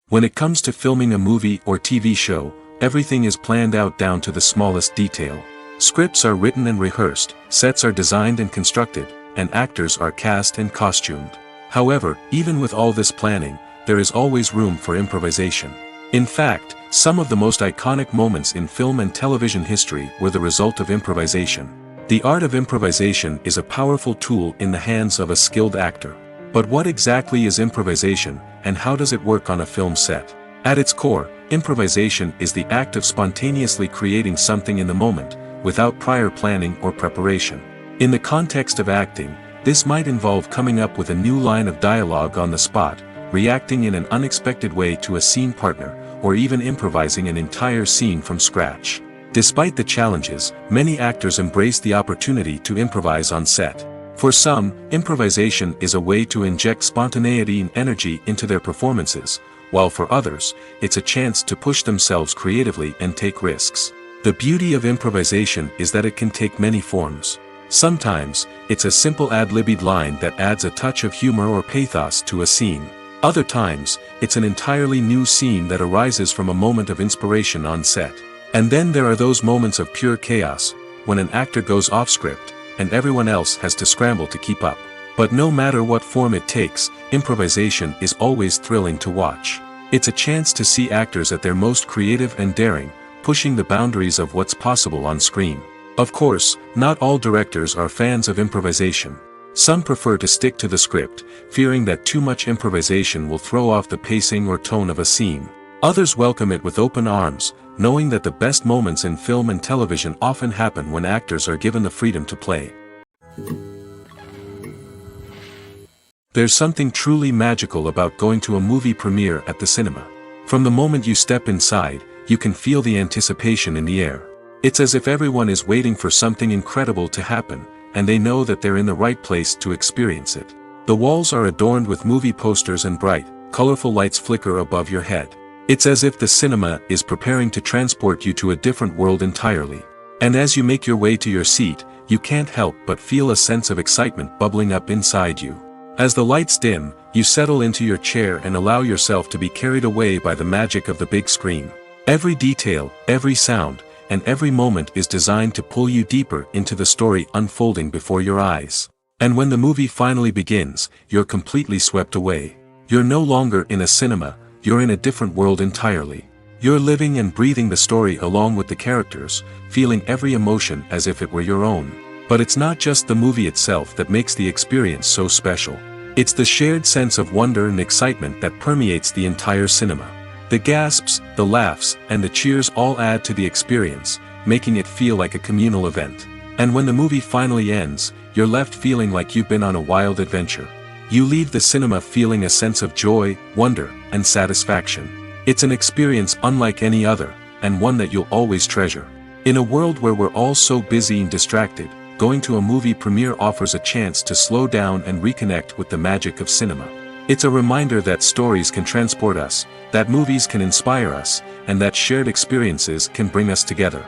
When it comes to filming a movie or TV show, everything is planned out down to the smallest detail. Scripts are written and rehearsed, sets are designed and constructed, and actors are cast and costumed. However, even with all this planning, there is always room for improvisation. In fact, some of the most iconic moments in film and television history were the result of improvisation. The art of improvisation is a powerful tool in the hands of a skilled actor. But what exactly is improvisation, and how does it work on a film set? At its core, improvisation is the act of spontaneously creating something in the moment, without prior planning or preparation. In the context of acting, this might involve coming up with a new line of dialogue on the spot, reacting in an unexpected way to a scene partner, or even improvising an entire scene from scratch. Despite the challenges, many actors embrace the opportunity to improvise on set. For some, improvisation is a way to inject spontaneity and energy into their performances, while for others, it's a chance to push themselves creatively and take risks. The beauty of improvisation is that it can take many forms. Sometimes, it's a simple ad-libbed line that adds a touch of humor or pathos to a scene. Other times, it's an entirely new scene that arises from a moment of inspiration on set. And then there are those moments of pure chaos, when an actor goes off script, and everyone else has to scramble to keep up. But no matter what form it takes, improvisation is always thrilling to watch. It's a chance to see actors at their most creative and daring, pushing the boundaries of what's possible on screen. Of course, not all directors are fans of improvisation. Some prefer to stick to the script, fearing that too much improvisation will throw off the pacing or tone of a scene. Others welcome it with open arms, knowing that the best moments in film and television often happen when actors are given the freedom to play. There's something truly magical about going to a movie premiere at the cinema. From the moment you step inside, you can feel the anticipation in the air. It's as if everyone is waiting for something incredible to happen, and they know that they're in the right place to experience it. The walls are adorned with movie posters and bright, colorful lights flicker above your head. It's as if the cinema is preparing to transport you to a different world entirely. And as you make your way to your seat, you can't help but feel a sense of excitement bubbling up inside you. As the lights dim, you settle into your chair and allow yourself to be carried away by the magic of the big screen. Every detail, every sound, and every moment is designed to pull you deeper into the story unfolding before your eyes. And when the movie finally begins, you're completely swept away. You're no longer in a cinema, you're in a different world entirely. You're living and breathing the story along with the characters, feeling every emotion as if it were your own. But it's not just the movie itself that makes the experience so special. It's the shared sense of wonder and excitement that permeates the entire cinema. The gasps, the laughs, and the cheers all add to the experience, making it feel like a communal event. And when the movie finally ends, you're left feeling like you've been on a wild adventure. You leave the cinema feeling a sense of joy, wonder, and satisfaction. It's an experience unlike any other, and one that you'll always treasure. In a world where we're all so busy and distracted, going to a movie premiere offers a chance to slow down and reconnect with the magic of cinema. It's a reminder that stories can transport us, that movies can inspire us, and that shared experiences can bring us together.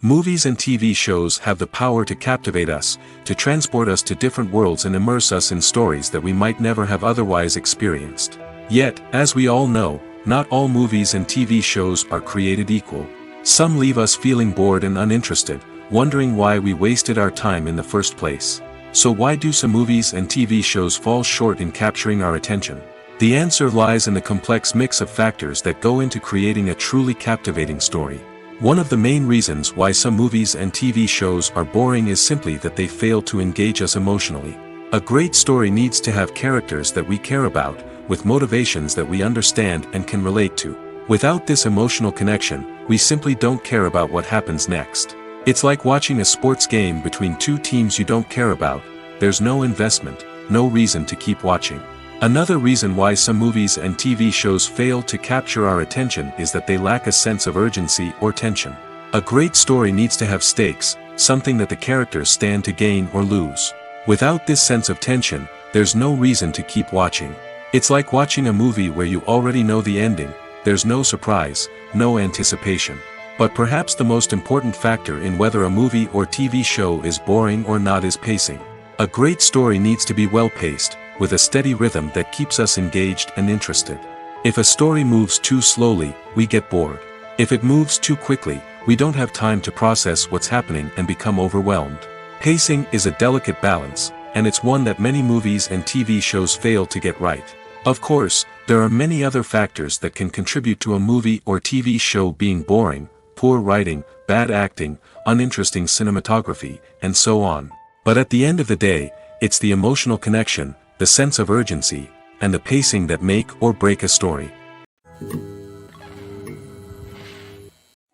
Movies and TV shows have the power to captivate us, to transport us to different worlds and immerse us in stories that we might never have otherwise experienced. Yet, as we all know, not all movies and TV shows are created equal. Some leave us feeling bored and uninterested, wondering why we wasted our time in the first place. So why do some movies and TV shows fall short in capturing our attention? The answer lies in the complex mix of factors that go into creating a truly captivating story. One of the main reasons why some movies and TV shows are boring is simply that they fail to engage us emotionally. A great story needs to have characters that we care about, with motivations that we understand and can relate to. Without this emotional connection, we simply don't care about what happens next. It's like watching a sports game between two teams you don't care about. There's no investment, no reason to keep watching. Another reason why some movies and TV shows fail to capture our attention is that they lack a sense of urgency or tension. A great story needs to have stakes, something that the characters stand to gain or lose. Without this sense of tension, there's no reason to keep watching. It's like watching a movie where you already know the ending. There's no surprise, no anticipation. But perhaps the most important factor in whether a movie or TV show is boring or not is pacing. A great story needs to be well-paced, with a steady rhythm that keeps us engaged and interested. If a story moves too slowly, we get bored. If it moves too quickly, we don't have time to process what's happening and become overwhelmed. Pacing is a delicate balance, and it's one that many movies and TV shows fail to get right. Of course, there are many other factors that can contribute to a movie or TV show being boring: poor writing, bad acting, uninteresting cinematography, and so on. But at the end of the day, it's the emotional connection, the sense of urgency, and the pacing that make or break a story.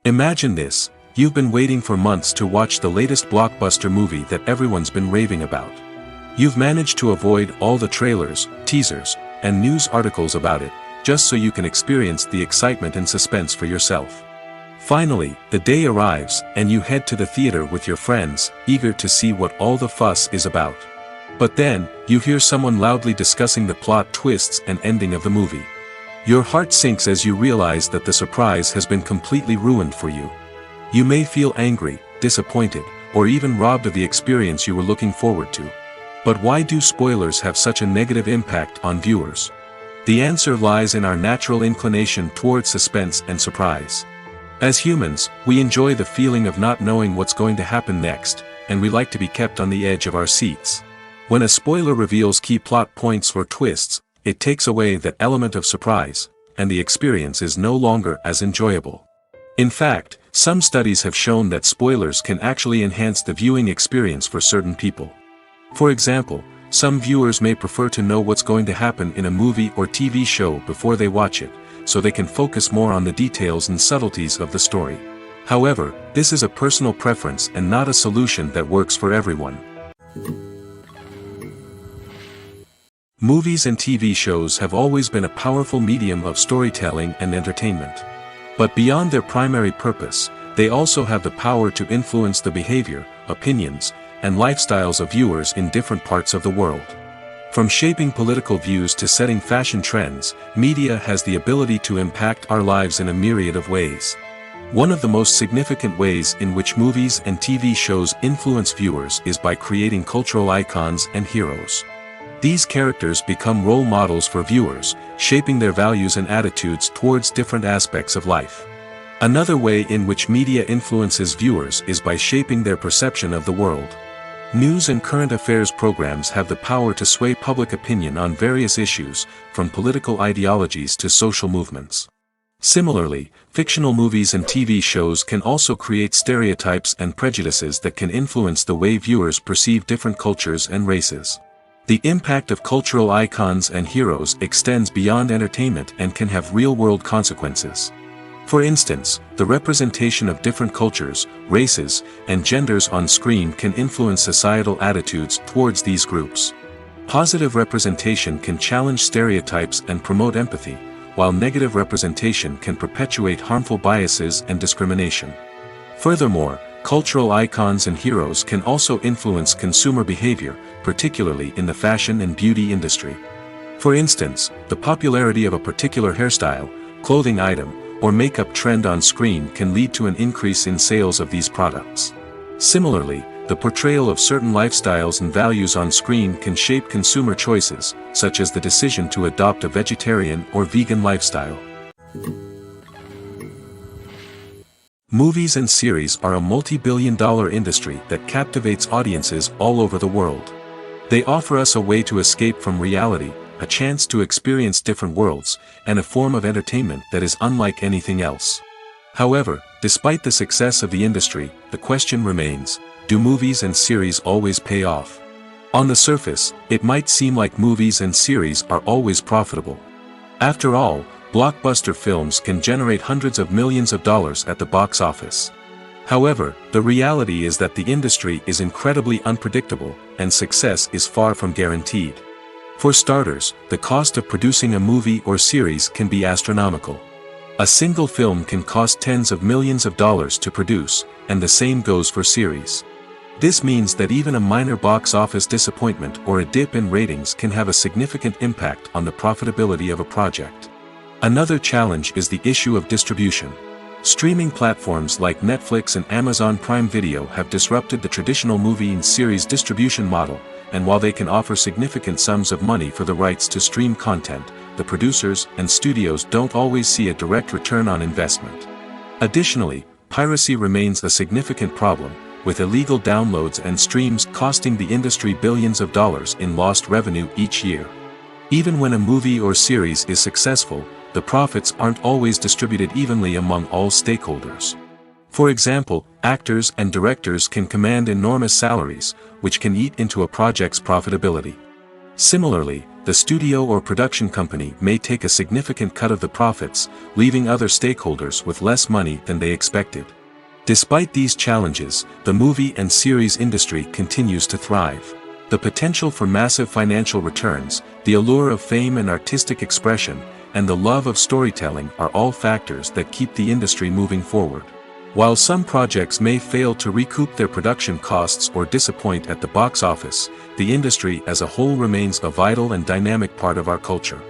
Imagine this: you've been waiting for months to watch the latest blockbuster movie that everyone's been raving about. You've managed to avoid all the trailers, teasers, and news articles about it, just so you can experience the excitement and suspense for yourself. Finally, the day arrives, and you head to the theater with your friends, eager to see what all the fuss is about. But then, you hear someone loudly discussing the plot twists and ending of the movie. Your heart sinks as you realize that the surprise has been completely ruined for you. You may feel angry, disappointed, or even robbed of the experience you were looking forward to. But why do spoilers have such a negative impact on viewers? The answer lies in our natural inclination toward suspense and surprise. As humans, we enjoy the feeling of not knowing what's going to happen next, and we like to be kept on the edge of our seats. When a spoiler reveals key plot points or twists, it takes away that element of surprise, and the experience is no longer as enjoyable. In fact, some studies have shown that spoilers can actually enhance the viewing experience for certain people. For example, some viewers may prefer to know what's going to happen in a movie or TV show before they watch it, so they can focus more on the details and subtleties of the story. However, this is a personal preference and not a solution that works for everyone. Movies and TV shows have always been a powerful medium of storytelling and entertainment. But beyond their primary purpose, they also have the power to influence the behavior, opinions, and lifestyles of viewers in different parts of the world. From shaping political views to setting fashion trends, media has the ability to impact our lives in a myriad of ways. One of the most significant ways in which movies and TV shows influence viewers is by creating cultural icons and heroes. These characters become role models for viewers, shaping their values and attitudes towards different aspects of life. Another way in which media influences viewers is by shaping their perception of the world. News and current affairs programs have the power to sway public opinion on various issues, from political ideologies to social movements. Similarly, fictional movies and TV shows can also create stereotypes and prejudices that can influence the way viewers perceive different cultures and races. The impact of cultural icons and heroes extends beyond entertainment and can have real-world consequences. For instance, the representation of different cultures, races, and genders on screen can influence societal attitudes towards these groups. Positive representation can challenge stereotypes and promote empathy, while negative representation can perpetuate harmful biases and discrimination. Furthermore, cultural icons and heroes can also influence consumer behavior, particularly in the fashion and beauty industry. For instance, the popularity of a particular hairstyle, clothing item, or makeup trend on screen can lead to an increase in sales of these products. Similarly, the portrayal of certain lifestyles and values on screen can shape consumer choices, such as the decision to adopt a vegetarian or vegan lifestyle. Movies and series are a multi-billion-dollar industry that captivates audiences all over the world. They offer us a way to escape from reality, a chance to experience different worlds, and a form of entertainment that is unlike anything else. However, despite the success of the industry, the question remains, do movies and series always pay off? On the surface, it might seem like movies and series are always profitable. After all, blockbuster films can generate hundreds of millions of dollars at the box office. However, the reality is that the industry is incredibly unpredictable, and success is far from guaranteed. For starters, the cost of producing a movie or series can be astronomical. A single film can cost tens of millions of dollars to produce, and the same goes for series. This means that even a minor box office disappointment or a dip in ratings can have a significant impact on the profitability of a project. Another challenge is the issue of distribution. Streaming platforms like Netflix and Amazon Prime Video have disrupted the traditional movie and series distribution model, and while they can offer significant sums of money for the rights to stream content, the producers and studios don't always see a direct return on investment. Additionally, piracy remains a significant problem, with illegal downloads and streams costing the industry billions of dollars in lost revenue each year. Even when a movie or series is successful, the profits aren't always distributed evenly among all stakeholders. For example, actors and directors can command enormous salaries, which can eat into a project's profitability. Similarly, the studio or production company may take a significant cut of the profits, leaving other stakeholders with less money than they expected. Despite these challenges, the movie and series industry continues to thrive. The potential for massive financial returns, the allure of fame and artistic expression, and the love of storytelling are all factors that keep the industry moving forward. While some projects may fail to recoup their production costs or disappoint at the box office, the industry as a whole remains a vital and dynamic part of our culture.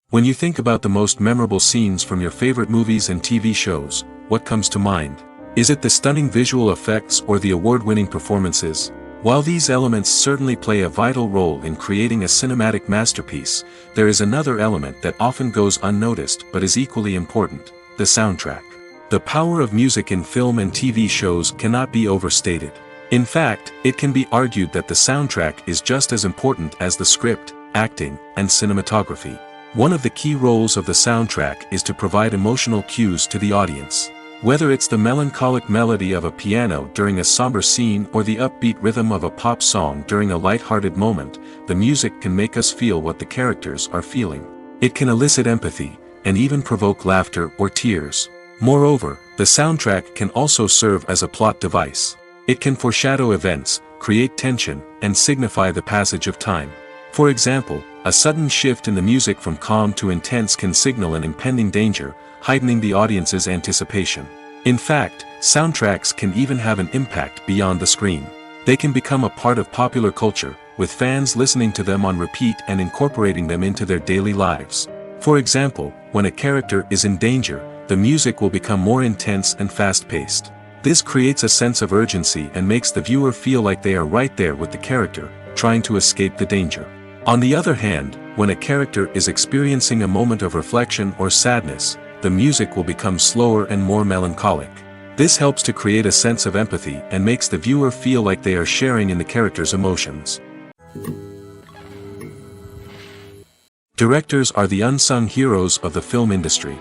When you think about the most memorable scenes from your favorite movies and TV shows, what comes to mind? Is it the stunning visual effects or the award-winning performances? While these elements certainly play a vital role in creating a cinematic masterpiece, there is another element that often goes unnoticed but is equally important: the soundtrack. The power of music in film and TV shows cannot be overstated. In fact, it can be argued that the soundtrack is just as important as the script, acting, and cinematography. One of the key roles of the soundtrack is to provide emotional cues to the audience. Whether it's the melancholic melody of a piano during a somber scene or the upbeat rhythm of a pop song during a light-hearted moment, the music can make us feel what the characters are feeling. It can elicit empathy, and even provoke laughter or tears. Moreover, the soundtrack can also serve as a plot device. It can foreshadow events, create tension, and signify the passage of time. For example, a sudden shift in the music from calm to intense can signal an impending danger, heightening the audience's anticipation. In fact, soundtracks can even have an impact beyond the screen. They can become a part of popular culture, with fans listening to them on repeat and incorporating them into their daily lives. For example, when a character is in danger, the music will become more intense and fast-paced. This creates a sense of urgency and makes the viewer feel like they are right there with the character, trying to escape the danger. On the other hand, when a character is experiencing a moment of reflection or sadness, the music will become slower and more melancholic. This helps to create a sense of empathy and makes the viewer feel like they are sharing in the character's emotions. Directors are the unsung heroes of the film industry.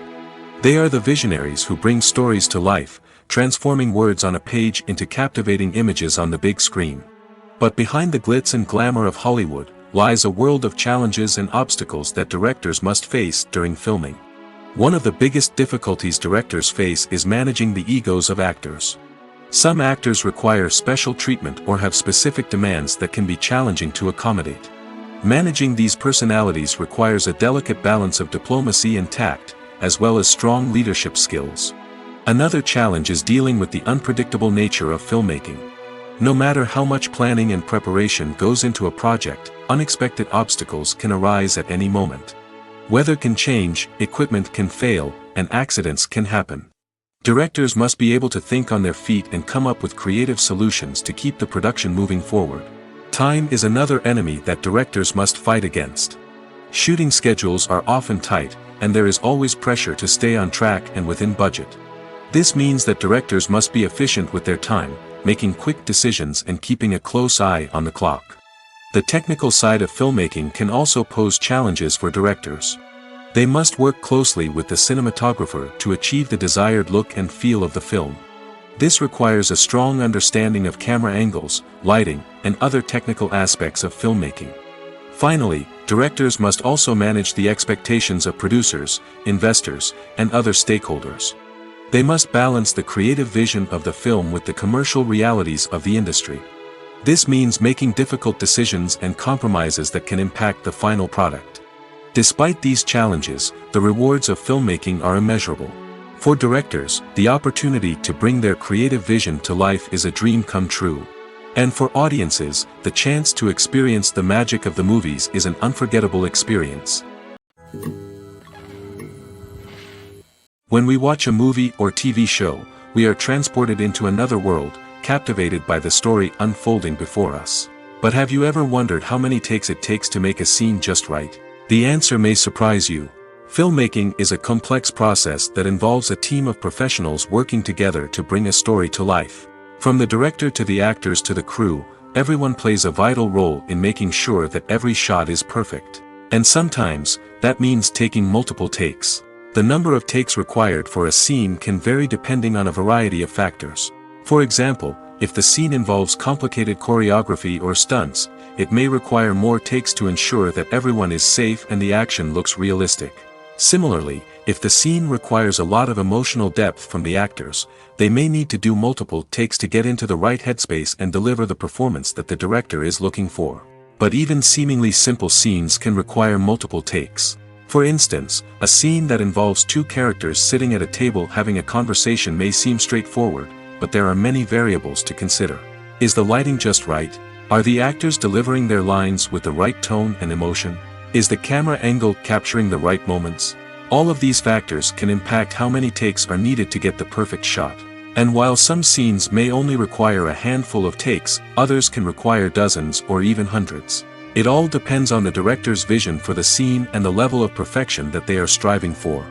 They are the visionaries who bring stories to life, transforming words on a page into captivating images on the big screen. But behind the glitz and glamour of Hollywood lies a world of challenges and obstacles that directors must face during filming. One of the biggest difficulties directors face is managing the egos of actors. Some actors require special treatment or have specific demands that can be challenging to accommodate. Managing these personalities requires a delicate balance of diplomacy and tact, as well as strong leadership skills. Another challenge is dealing with the unpredictable nature of filmmaking. No matter how much planning and preparation goes into a project, unexpected obstacles can arise at any moment. Weather can change, equipment can fail, and accidents can happen. Directors must be able to think on their feet and come up with creative solutions to keep the production moving forward. Time is another enemy that directors must fight against. Shooting schedules are often tight, and there is always pressure to stay on track and within budget. This means that directors must be efficient with their time, making quick decisions and keeping a close eye on the clock. The technical side of filmmaking can also pose challenges for directors. They must work closely with the cinematographer to achieve the desired look and feel of the film. This requires a strong understanding of camera angles, lighting, and other technical aspects of filmmaking. Finally, directors must also manage the expectations of producers, investors, and other stakeholders. They must balance the creative vision of the film with the commercial realities of the industry. This means making difficult decisions and compromises that can impact the final product. Despite these challenges, the rewards of filmmaking are immeasurable. For directors, the opportunity to bring their creative vision to life is a dream come true. And for audiences, the chance to experience the magic of the movies is an unforgettable experience. When we watch a movie or TV show, we are transported into another world, captivated by the story unfolding before us. But have you ever wondered how many takes it takes to make a scene just right? The answer may surprise you. Filmmaking is a complex process that involves a team of professionals working together to bring a story to life. From the director to the actors to the crew, everyone plays a vital role in making sure that every shot is perfect. And sometimes, that means taking multiple takes. The number of takes required for a scene can vary depending on a variety of factors. For example, if the scene involves complicated choreography or stunts, it may require more takes to ensure that everyone is safe and the action looks realistic. Similarly, if the scene requires a lot of emotional depth from the actors, they may need to do multiple takes to get into the right headspace and deliver the performance that the director is looking for. But even seemingly simple scenes can require multiple takes. For instance, a scene that involves two characters sitting at a table having a conversation may seem straightforward, but there are many variables to consider. Is the lighting just right? Are the actors delivering their lines with the right tone and emotion? Is the camera angle capturing the right moments? All of these factors can impact how many takes are needed to get the perfect shot. And while some scenes may only require a handful of takes, others can require dozens or even hundreds. It all depends on the director's vision for the scene and the level of perfection that they are striving for.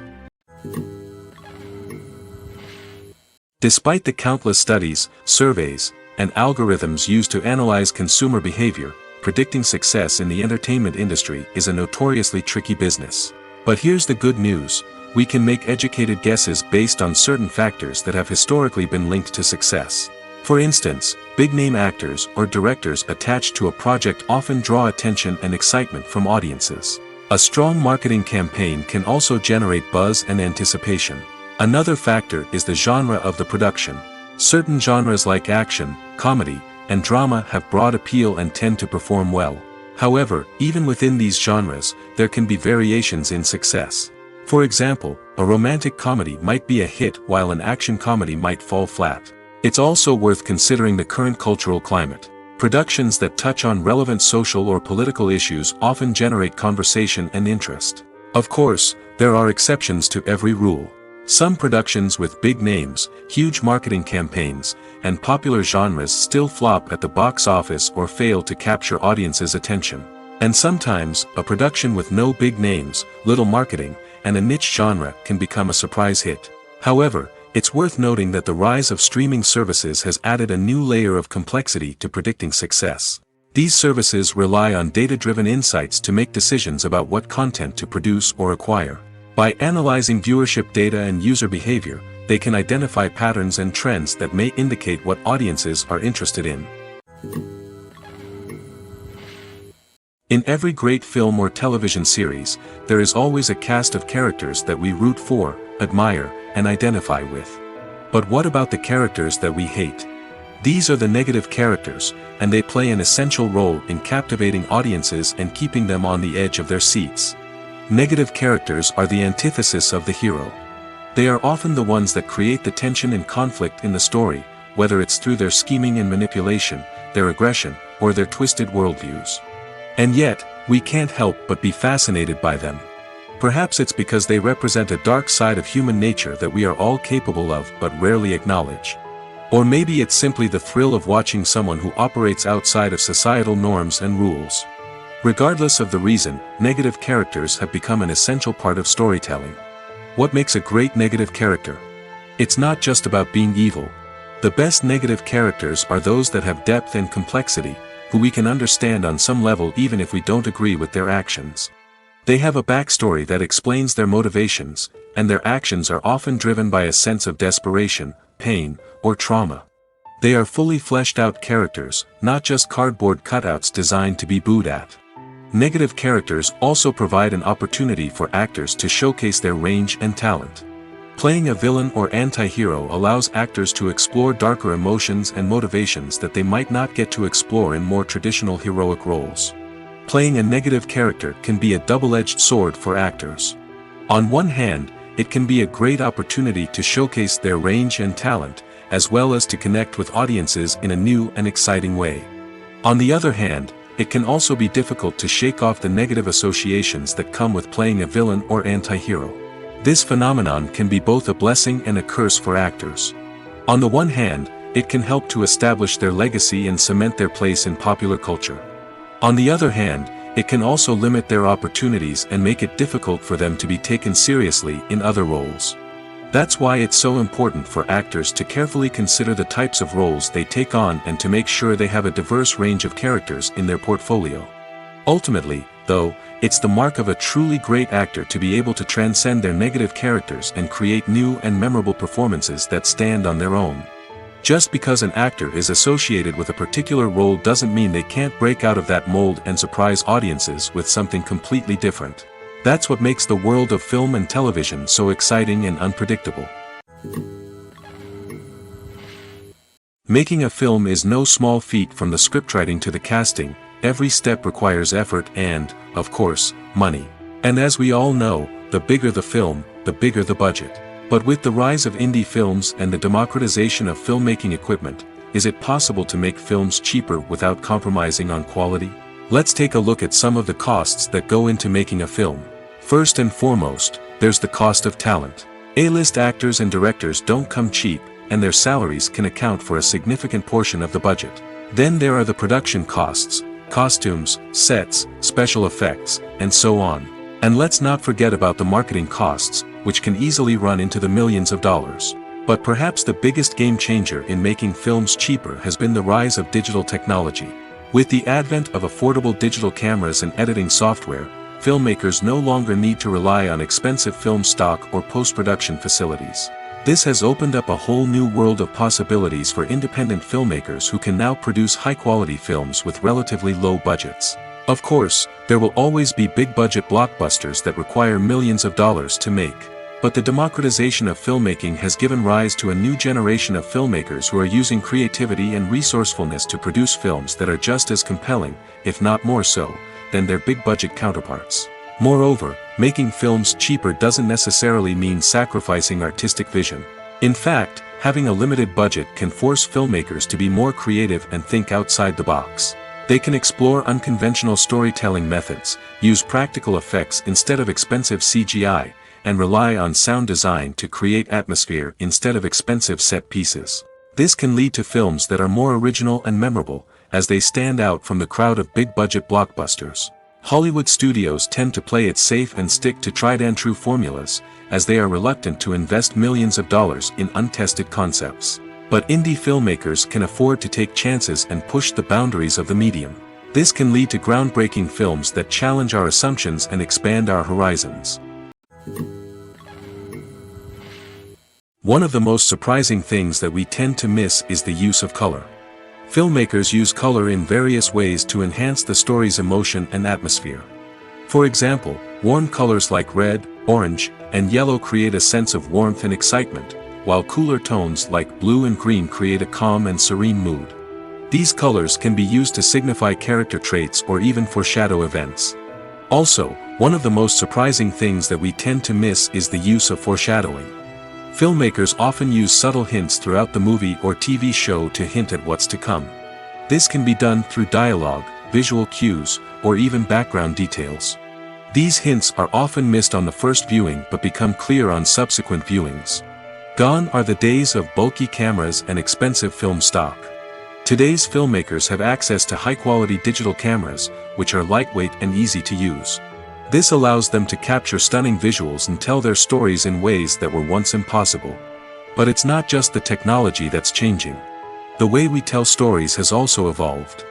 Despite the countless studies, surveys, and algorithms used to analyze consumer behavior, predicting success in the entertainment industry is a notoriously tricky business. But here's the good news: we can make educated guesses based on certain factors that have historically been linked to success. For instance, big-name actors or directors attached to a project often draw attention and excitement from audiences. A strong marketing campaign can also generate buzz and anticipation. Another factor is the genre of the production. Certain genres like action, comedy, and drama have broad appeal and tend to perform well. However, even within these genres, there can be variations in success. For example, a romantic comedy might be a hit while an action comedy might fall flat. It's also worth considering the current cultural climate. Productions that touch on relevant social or political issues often generate conversation and interest. Of course, there are exceptions to every rule. Some productions with big names, huge marketing campaigns, and popular genres still flop at the box office or fail to capture audiences' attention. And sometimes, a production with no big names, little marketing, and a niche genre can become a surprise hit. However, it's worth noting that the rise of streaming services has added a new layer of complexity to predicting success. These services rely on data-driven insights to make decisions about what content to produce or acquire. By analyzing viewership data and user behavior, they can identify patterns and trends that may indicate what audiences are interested in. In every great film or television series, there is always a cast of characters that we root for, admire, and identify with. But what about the characters that we hate? These are the negative characters, and they play an essential role in captivating audiences and keeping them on the edge of their seats. Negative characters are the antithesis of the hero. They are often the ones that create the tension and conflict in the story, whether it's through their scheming and manipulation, their aggression, or their twisted worldviews. And yet, we can't help but be fascinated by them. Perhaps it's because they represent a dark side of human nature that we are all capable of but rarely acknowledge. Or maybe it's simply the thrill of watching someone who operates outside of societal norms and rules. Regardless of the reason, negative characters have become an essential part of storytelling. What makes a great negative character? It's not just about being evil. The best negative characters are those that have depth and complexity, who we can understand on some level even if we don't agree with their actions. They have a backstory that explains their motivations, and their actions are often driven by a sense of desperation, pain, or trauma. They are fully fleshed out characters, not just cardboard cutouts designed to be booed at. Negative characters also provide an opportunity for actors to showcase their range and talent. Playing a villain or anti-hero allows actors to explore darker emotions and motivations that they might not get to explore in more traditional heroic roles. Playing a negative character can be a double-edged sword for actors. On one hand, it can be a great opportunity to showcase their range and talent, as well as to connect with audiences in a new and exciting way. On the other hand, it can also be difficult to shake off the negative associations that come with playing a villain or anti-hero. This phenomenon can be both a blessing and a curse for actors. On the one hand, it can help to establish their legacy and cement their place in popular culture. On the other hand, it can also limit their opportunities and make it difficult for them to be taken seriously in other roles. That's why it's so important for actors to carefully consider the types of roles they take on and to make sure they have a diverse range of characters in their portfolio. Ultimately, though, it's the mark of a truly great actor to be able to transcend their negative characters and create new and memorable performances that stand on their own. Just because an actor is associated with a particular role doesn't mean they can't break out of that mold and surprise audiences with something completely different. That's what makes the world of film and television so exciting and unpredictable. Making a film is no small feat. From the scriptwriting to the casting. Every step requires effort and, of course, money. And as we all know, the bigger the film, the bigger the budget. But with the rise of indie films and the democratization of filmmaking equipment, is it possible to make films cheaper without compromising on quality? Let's take a look at some of the costs that go into making a film. First and foremost, there's the cost of talent. A-list actors and directors don't come cheap, and their salaries can account for a significant portion of the budget. Then there are the production costs. Costumes, sets, special effects, and so on. And let's not forget about the marketing costs, which can easily run into the millions of dollars. But perhaps the biggest game changer in making films cheaper has been the rise of digital technology. With the advent of affordable digital cameras and editing software, filmmakers no longer need to rely on expensive film stock or post-production facilities. This has opened up a whole new world of possibilities for independent filmmakers who can now produce high-quality films with relatively low budgets. Of course, there will always be big-budget blockbusters that require millions of dollars to make. But the democratization of filmmaking has given rise to a new generation of filmmakers who are using creativity and resourcefulness to produce films that are just as compelling, if not more so, than their big-budget counterparts. Moreover, making films cheaper doesn't necessarily mean sacrificing artistic vision. In fact, having a limited budget can force filmmakers to be more creative and think outside the box. They can explore unconventional storytelling methods, use practical effects instead of expensive CGI, and rely on sound design to create atmosphere instead of expensive set pieces. This can lead to films that are more original and memorable, as they stand out from the crowd of big-budget blockbusters. Hollywood studios tend to play it safe and stick to tried-and-true formulas, as they are reluctant to invest millions of dollars in untested concepts. But indie filmmakers can afford to take chances and push the boundaries of the medium. This can lead to groundbreaking films that challenge our assumptions and expand our horizons. One of the most surprising things that we tend to miss is the use of color. Filmmakers use color in various ways to enhance the story's emotion and atmosphere. For example, warm colors like red, orange, and yellow create a sense of warmth and excitement, while cooler tones like blue and green create a calm and serene mood. These colors can be used to signify character traits or even foreshadow events. Also, one of the most surprising things that we tend to miss is the use of foreshadowing. Filmmakers often use subtle hints throughout the movie or TV show to hint at what's to come. This can be done through dialogue, visual cues, or even background details. These hints are often missed on the first viewing but become clear on subsequent viewings. Gone are the days of bulky cameras and expensive film stock. Today's filmmakers have access to high-quality digital cameras, which are lightweight and easy to use. This allows them to capture stunning visuals and tell their stories in ways that were once impossible. But it's not just the technology that's changing. The way we tell stories has also evolved.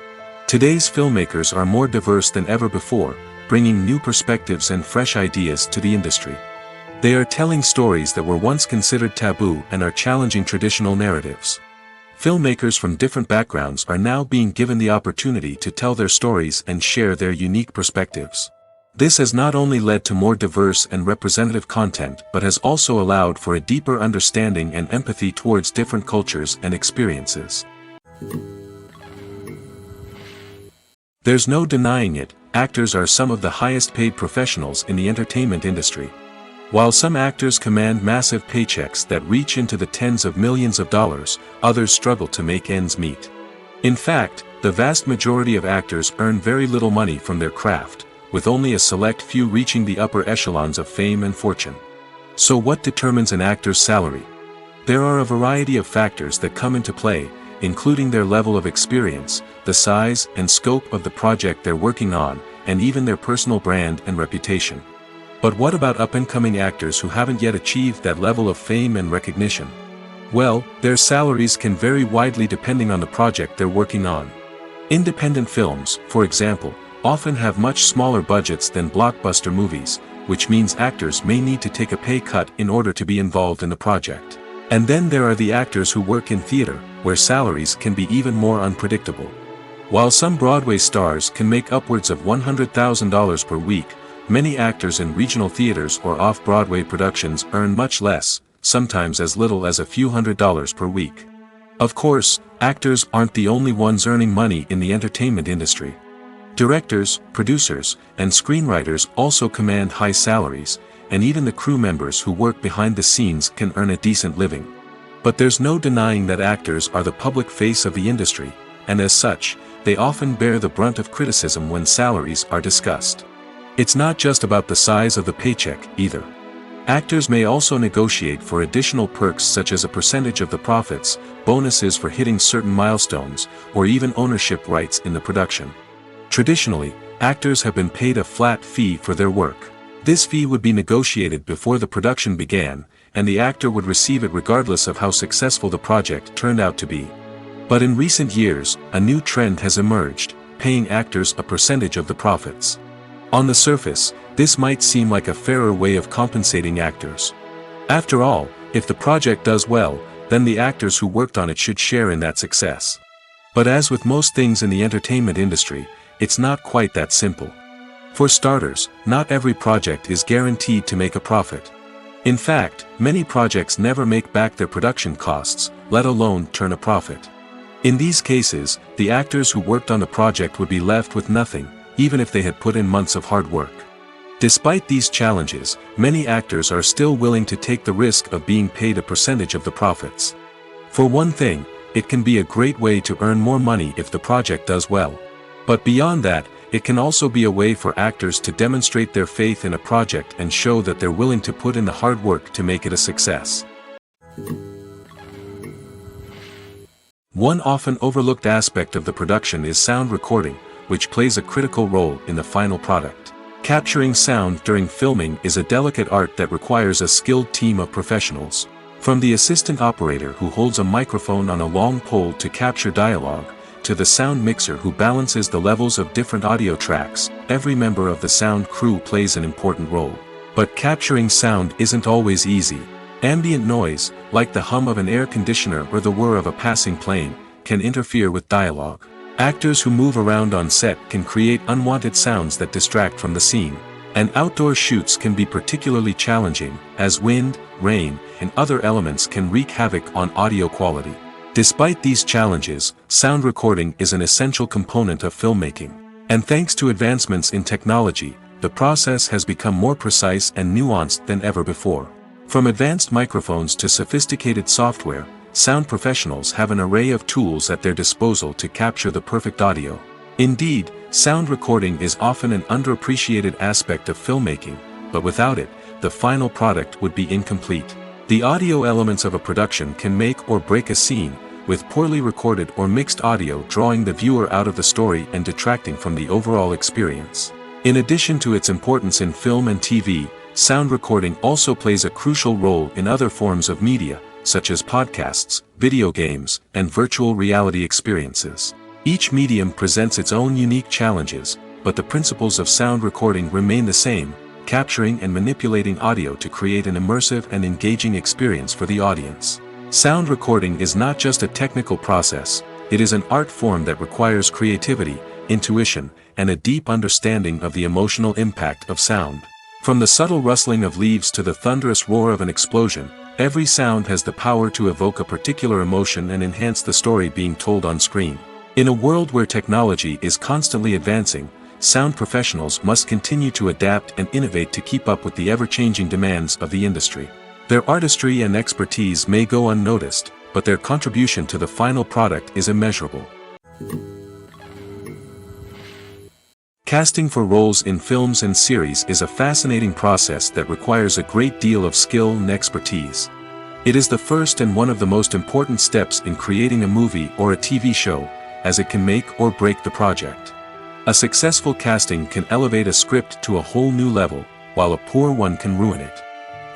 Today's filmmakers are more diverse than ever before, bringing new perspectives and fresh ideas to the industry. They are telling stories that were once considered taboo and are challenging traditional narratives. Filmmakers from different backgrounds are now being given the opportunity to tell their stories and share their unique perspectives. This has not only led to more diverse and representative content but has also allowed for a deeper understanding and empathy towards different cultures and experiences. There's no denying it, actors are some of the highest paid professionals in the entertainment industry. While some actors command massive paychecks that reach into the tens of millions of dollars, others struggle to make ends meet. In fact, the vast majority of actors earn very little money from their craft, with only a select few reaching the upper echelons of fame and fortune. So what determines an actor's salary? There are a variety of factors that come into play, including their level of experience, the size and scope of the project they're working on, and even their personal brand and reputation. But what about up-and-coming actors who haven't yet achieved that level of fame and recognition? Well, their salaries can vary widely depending on the project they're working on. Independent films, for example, often have much smaller budgets than blockbuster movies, which means actors may need to take a pay cut in order to be involved in the project. And then there are the actors who work in theater, where salaries can be even more unpredictable. While some Broadway stars can make upwards of $100,000 per week, many actors in regional theaters or off-Broadway productions earn much less, sometimes as little as a few $100s per week. Of course, actors aren't the only ones earning money in the entertainment industry. Directors, producers, and screenwriters also command high salaries, and even the crew members who work behind the scenes can earn a decent living. But there's no denying that actors are the public face of the industry, and as such, they often bear the brunt of criticism when salaries are discussed. It's not just about the size of the paycheck, either. Actors may also negotiate for additional perks such as a percentage of the profits, bonuses for hitting certain milestones, or even ownership rights in the production. Traditionally, actors have been paid a flat fee for their work. This fee would be negotiated before the production began, and the actor would receive it regardless of how successful the project turned out to be. But in recent years, a new trend has emerged, paying actors a percentage of the profits. On the surface, this might seem like a fairer way of compensating actors. After all, if the project does well, then the actors who worked on it should share in that success. But as with most things in the entertainment industry, it's not quite that simple. For starters, not every project is guaranteed to make a profit. In fact, many projects never make back their production costs, let alone turn a profit. In these cases, the actors who worked on the project would be left with nothing, even if they had put in months of hard work. Despite these challenges, many actors are still willing to take the risk of being paid a percentage of the profits. For one thing, it can be a great way to earn more money if the project does well. But beyond that, it can also be a way for actors to demonstrate their faith in a project and show that they're willing to put in the hard work to make it a success. One often overlooked aspect of the production is sound recording, which plays a critical role in the final product. Capturing sound during filming is a delicate art that requires a skilled team of professionals. From the assistant operator who holds a microphone on a long pole to capture dialogue, to the sound mixer who balances the levels of different audio tracks, every member of the sound crew plays an important role. But capturing sound isn't always easy. Ambient noise, like the hum of an air conditioner or the whir of a passing plane, can interfere with dialogue. Actors who move around on set can create unwanted sounds that distract from the scene. And outdoor shoots can be particularly challenging, as wind, rain, and other elements can wreak havoc on audio quality. Despite these challenges, sound recording is an essential component of filmmaking. And thanks to advancements in technology, the process has become more precise and nuanced than ever before. From advanced microphones to sophisticated software, sound professionals have an array of tools at their disposal to capture the perfect audio. Indeed, Sound recording is often an underappreciated aspect of filmmaking, but without it, the final product would be incomplete. The audio elements of a production can make or break a scene, with poorly recorded or mixed audio drawing the viewer out of the story and detracting from the overall experience. In addition to its importance in film and TV, sound recording also plays a crucial role in other forms of media, such as podcasts, video games, and virtual reality experiences. Each medium presents its own unique challenges, but the principles of sound recording remain the same, capturing and manipulating audio to create an immersive and engaging experience for the audience. Sound recording is not just a technical process, it is an art form that requires creativity, intuition, and a deep understanding of the emotional impact of sound. From the subtle rustling of leaves to the thunderous roar of an explosion, every sound has the power to evoke a particular emotion and enhance the story being told on screen. In a world where technology is constantly advancing, sound professionals must continue to adapt and innovate to keep up with the ever-changing demands of the industry. Their artistry and expertise may go unnoticed, but their contribution to the final product is immeasurable. Casting for roles in films and series is a fascinating process that requires a great deal of skill and expertise. It is the first and one of the most important steps in creating a movie or a TV show, as it can make or break the project. A successful casting can elevate a script to a whole new level, while a poor one can ruin it.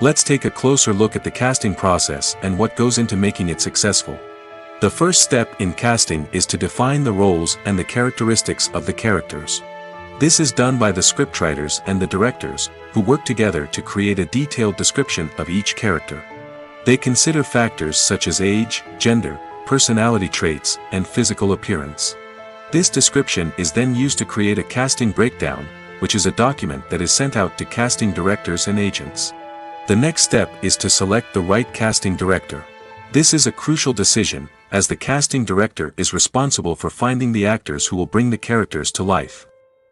Let's take a closer look at the casting process and what goes into making it successful. The first step in casting is to define the roles and the characteristics of the characters. This is done by the scriptwriters and the directors, who work together to create a detailed description of each character. They consider factors such as age, gender, personality traits, and physical appearance. This description is then used to create a casting breakdown, which is a document that is sent out to casting directors and agents. The next step is to select the right casting director. This is a crucial decision, as the casting director is responsible for finding the actors who will bring the characters to life.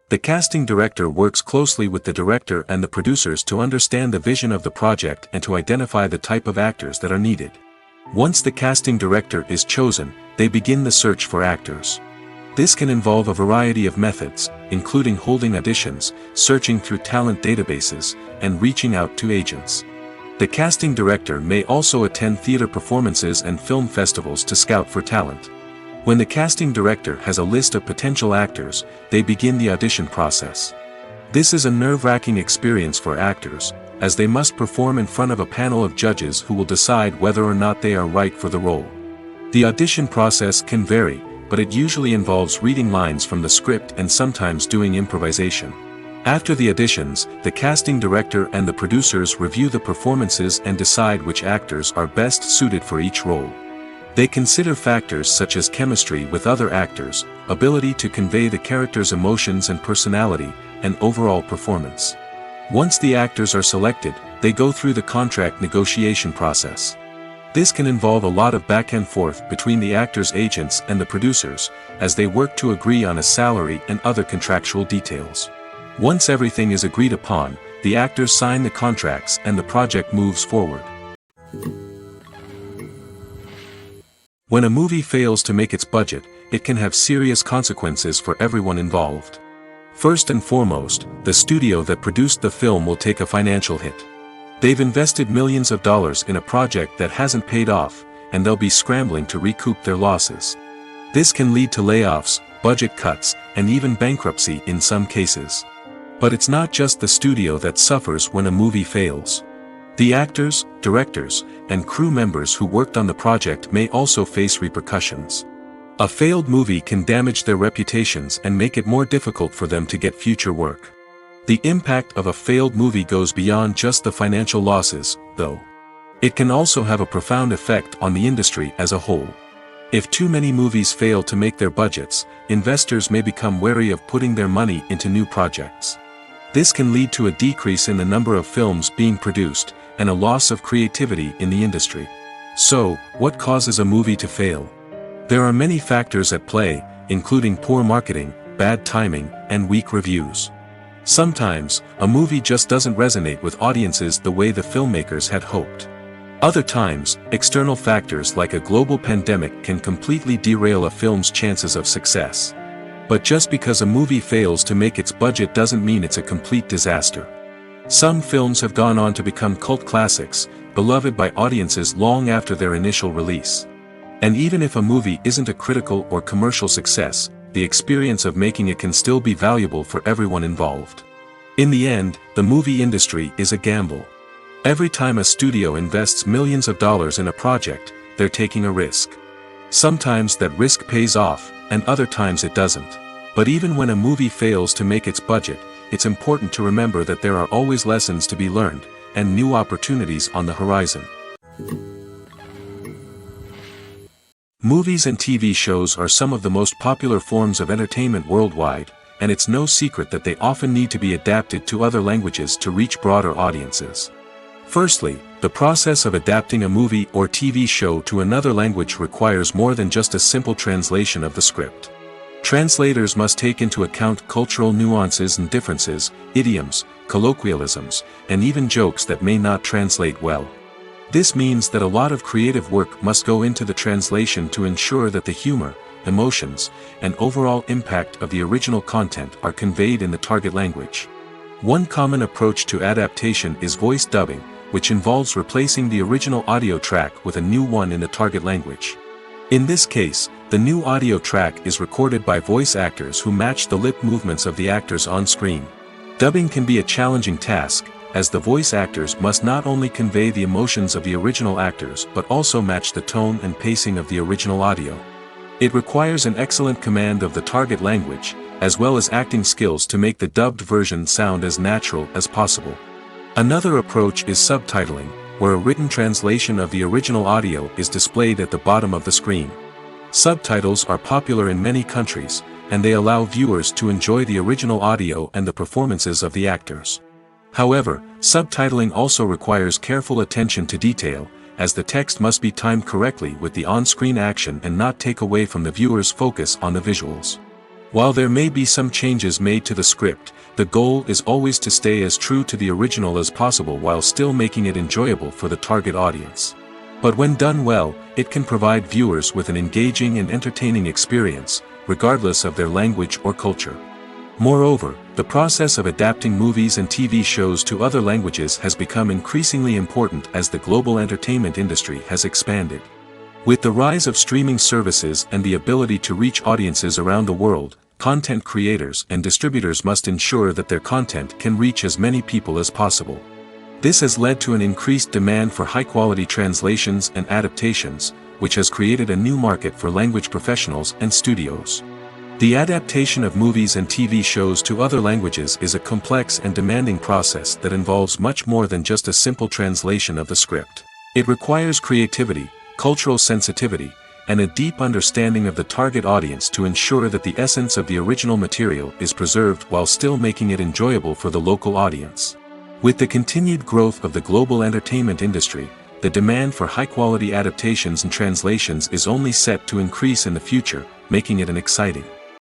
The casting director works closely with the director and the producers to understand the vision of the project and to identify the type of actors that are needed. Once the casting director is chosen, they begin the search for actors. This can involve a variety of methods, including holding auditions, searching through talent databases, and reaching out to agents. The casting director may also attend theater performances and film festivals to scout for talent. When the casting director has a list of potential actors, they begin the audition process. This is a nerve-wracking experience for actors, as they must perform in front of a panel of judges who will decide whether or not they are right for the role. The audition process can vary, but it usually involves reading lines from the script and sometimes doing improvisation. After the auditions, the casting director and the producers review the performances and decide which actors are best suited for each role. They consider factors such as chemistry with other actors, ability to convey the character's emotions and personality, and overall performance. Once the actors are selected, they go through the contract negotiation process. This can involve a lot of back and forth between the actors' agents and the producers, as they work to agree on a salary and other contractual details. Once everything is agreed upon, the actors sign the contracts and the project moves forward. When a movie fails to make its budget, it can have serious consequences for everyone involved. First and foremost, the studio that produced the film will take a financial hit. They've invested millions of dollars in a project that hasn't paid off, and they'll be scrambling to recoup their losses. This can lead to layoffs, budget cuts, and even bankruptcy in some cases. But it's not just the studio that suffers when a movie fails. The actors, directors, and crew members who worked on the project may also face repercussions. A failed movie can damage their reputations and make it more difficult for them to get future work. The impact of a failed movie goes beyond just the financial losses, though. It can also have a profound effect on the industry as a whole. If too many movies fail to make their budgets, investors may become wary of putting their money into new projects. This can lead to a decrease in the number of films being produced, and a loss of creativity in the industry. So, what causes a movie to fail? There are many factors at play, including poor marketing, bad timing, and weak reviews. Sometimes, a movie just doesn't resonate with audiences the way the filmmakers had hoped. Other times, external factors like a global pandemic can completely derail a film's chances of success. But just because a movie fails to make its budget doesn't mean it's a complete disaster. Some films have gone on to become cult classics, beloved by audiences long after their initial release. And even if a movie isn't a critical or commercial success, the experience of making it can still be valuable for everyone involved. In the end, the movie industry is a gamble. Every time a studio invests millions of dollars in a project, they're taking a risk. Sometimes that risk pays off, and other times it doesn't. But even when a movie fails to make its budget, it's important to remember that there are always lessons to be learned, and new opportunities on the horizon. Movies and TV shows are some of the most popular forms of entertainment worldwide, and it's no secret that they often need to be adapted to other languages to reach broader audiences. Firstly, the process of adapting a movie or TV show to another language requires more than just a simple translation of the script. Translators must take into account cultural nuances and differences, idioms, colloquialisms, and even jokes that may not translate well. This means that a lot of creative work must go into the translation to ensure that the humor, emotions, and overall impact of the original content are conveyed in the target language. One common approach to adaptation is voice dubbing, which involves replacing the original audio track with a new one in the target language. In this case, the new audio track is recorded by voice actors who match the lip movements of the actors on screen. Dubbing can be a challenging task, as the voice actors must not only convey the emotions of the original actors but also match the tone and pacing of the original audio. It requires an excellent command of the target language, as well as acting skills to make the dubbed version sound as natural as possible. Another approach is subtitling, where a written translation of the original audio is displayed at the bottom of the screen. Subtitles are popular in many countries, and they allow viewers to enjoy the original audio and the performances of the actors. However, subtitling also requires careful attention to detail, as the text must be timed correctly with the on-screen action and not take away from the viewer's focus on the visuals. While there may be some changes made to the script, the goal is always to stay as true to the original as possible while still making it enjoyable for the target audience. But when done well, it can provide viewers with an engaging and entertaining experience, regardless of their language or culture. Moreover, the process of adapting movies and TV shows to other languages has become increasingly important as the global entertainment industry has expanded. With the rise of streaming services and the ability to reach audiences around the world, content creators and distributors must ensure that their content can reach as many people as possible. This has led to an increased demand for high-quality translations and adaptations, which has created a new market for language professionals and studios. The adaptation of movies and TV shows to other languages is a complex and demanding process that involves much more than just a simple translation of the script. It requires creativity, cultural sensitivity, and a deep understanding of the target audience to ensure that the essence of the original material is preserved while still making it enjoyable for the local audience. With the continued growth of the global entertainment industry, the demand for high-quality adaptations and translations is only set to increase in the future, making it an exciting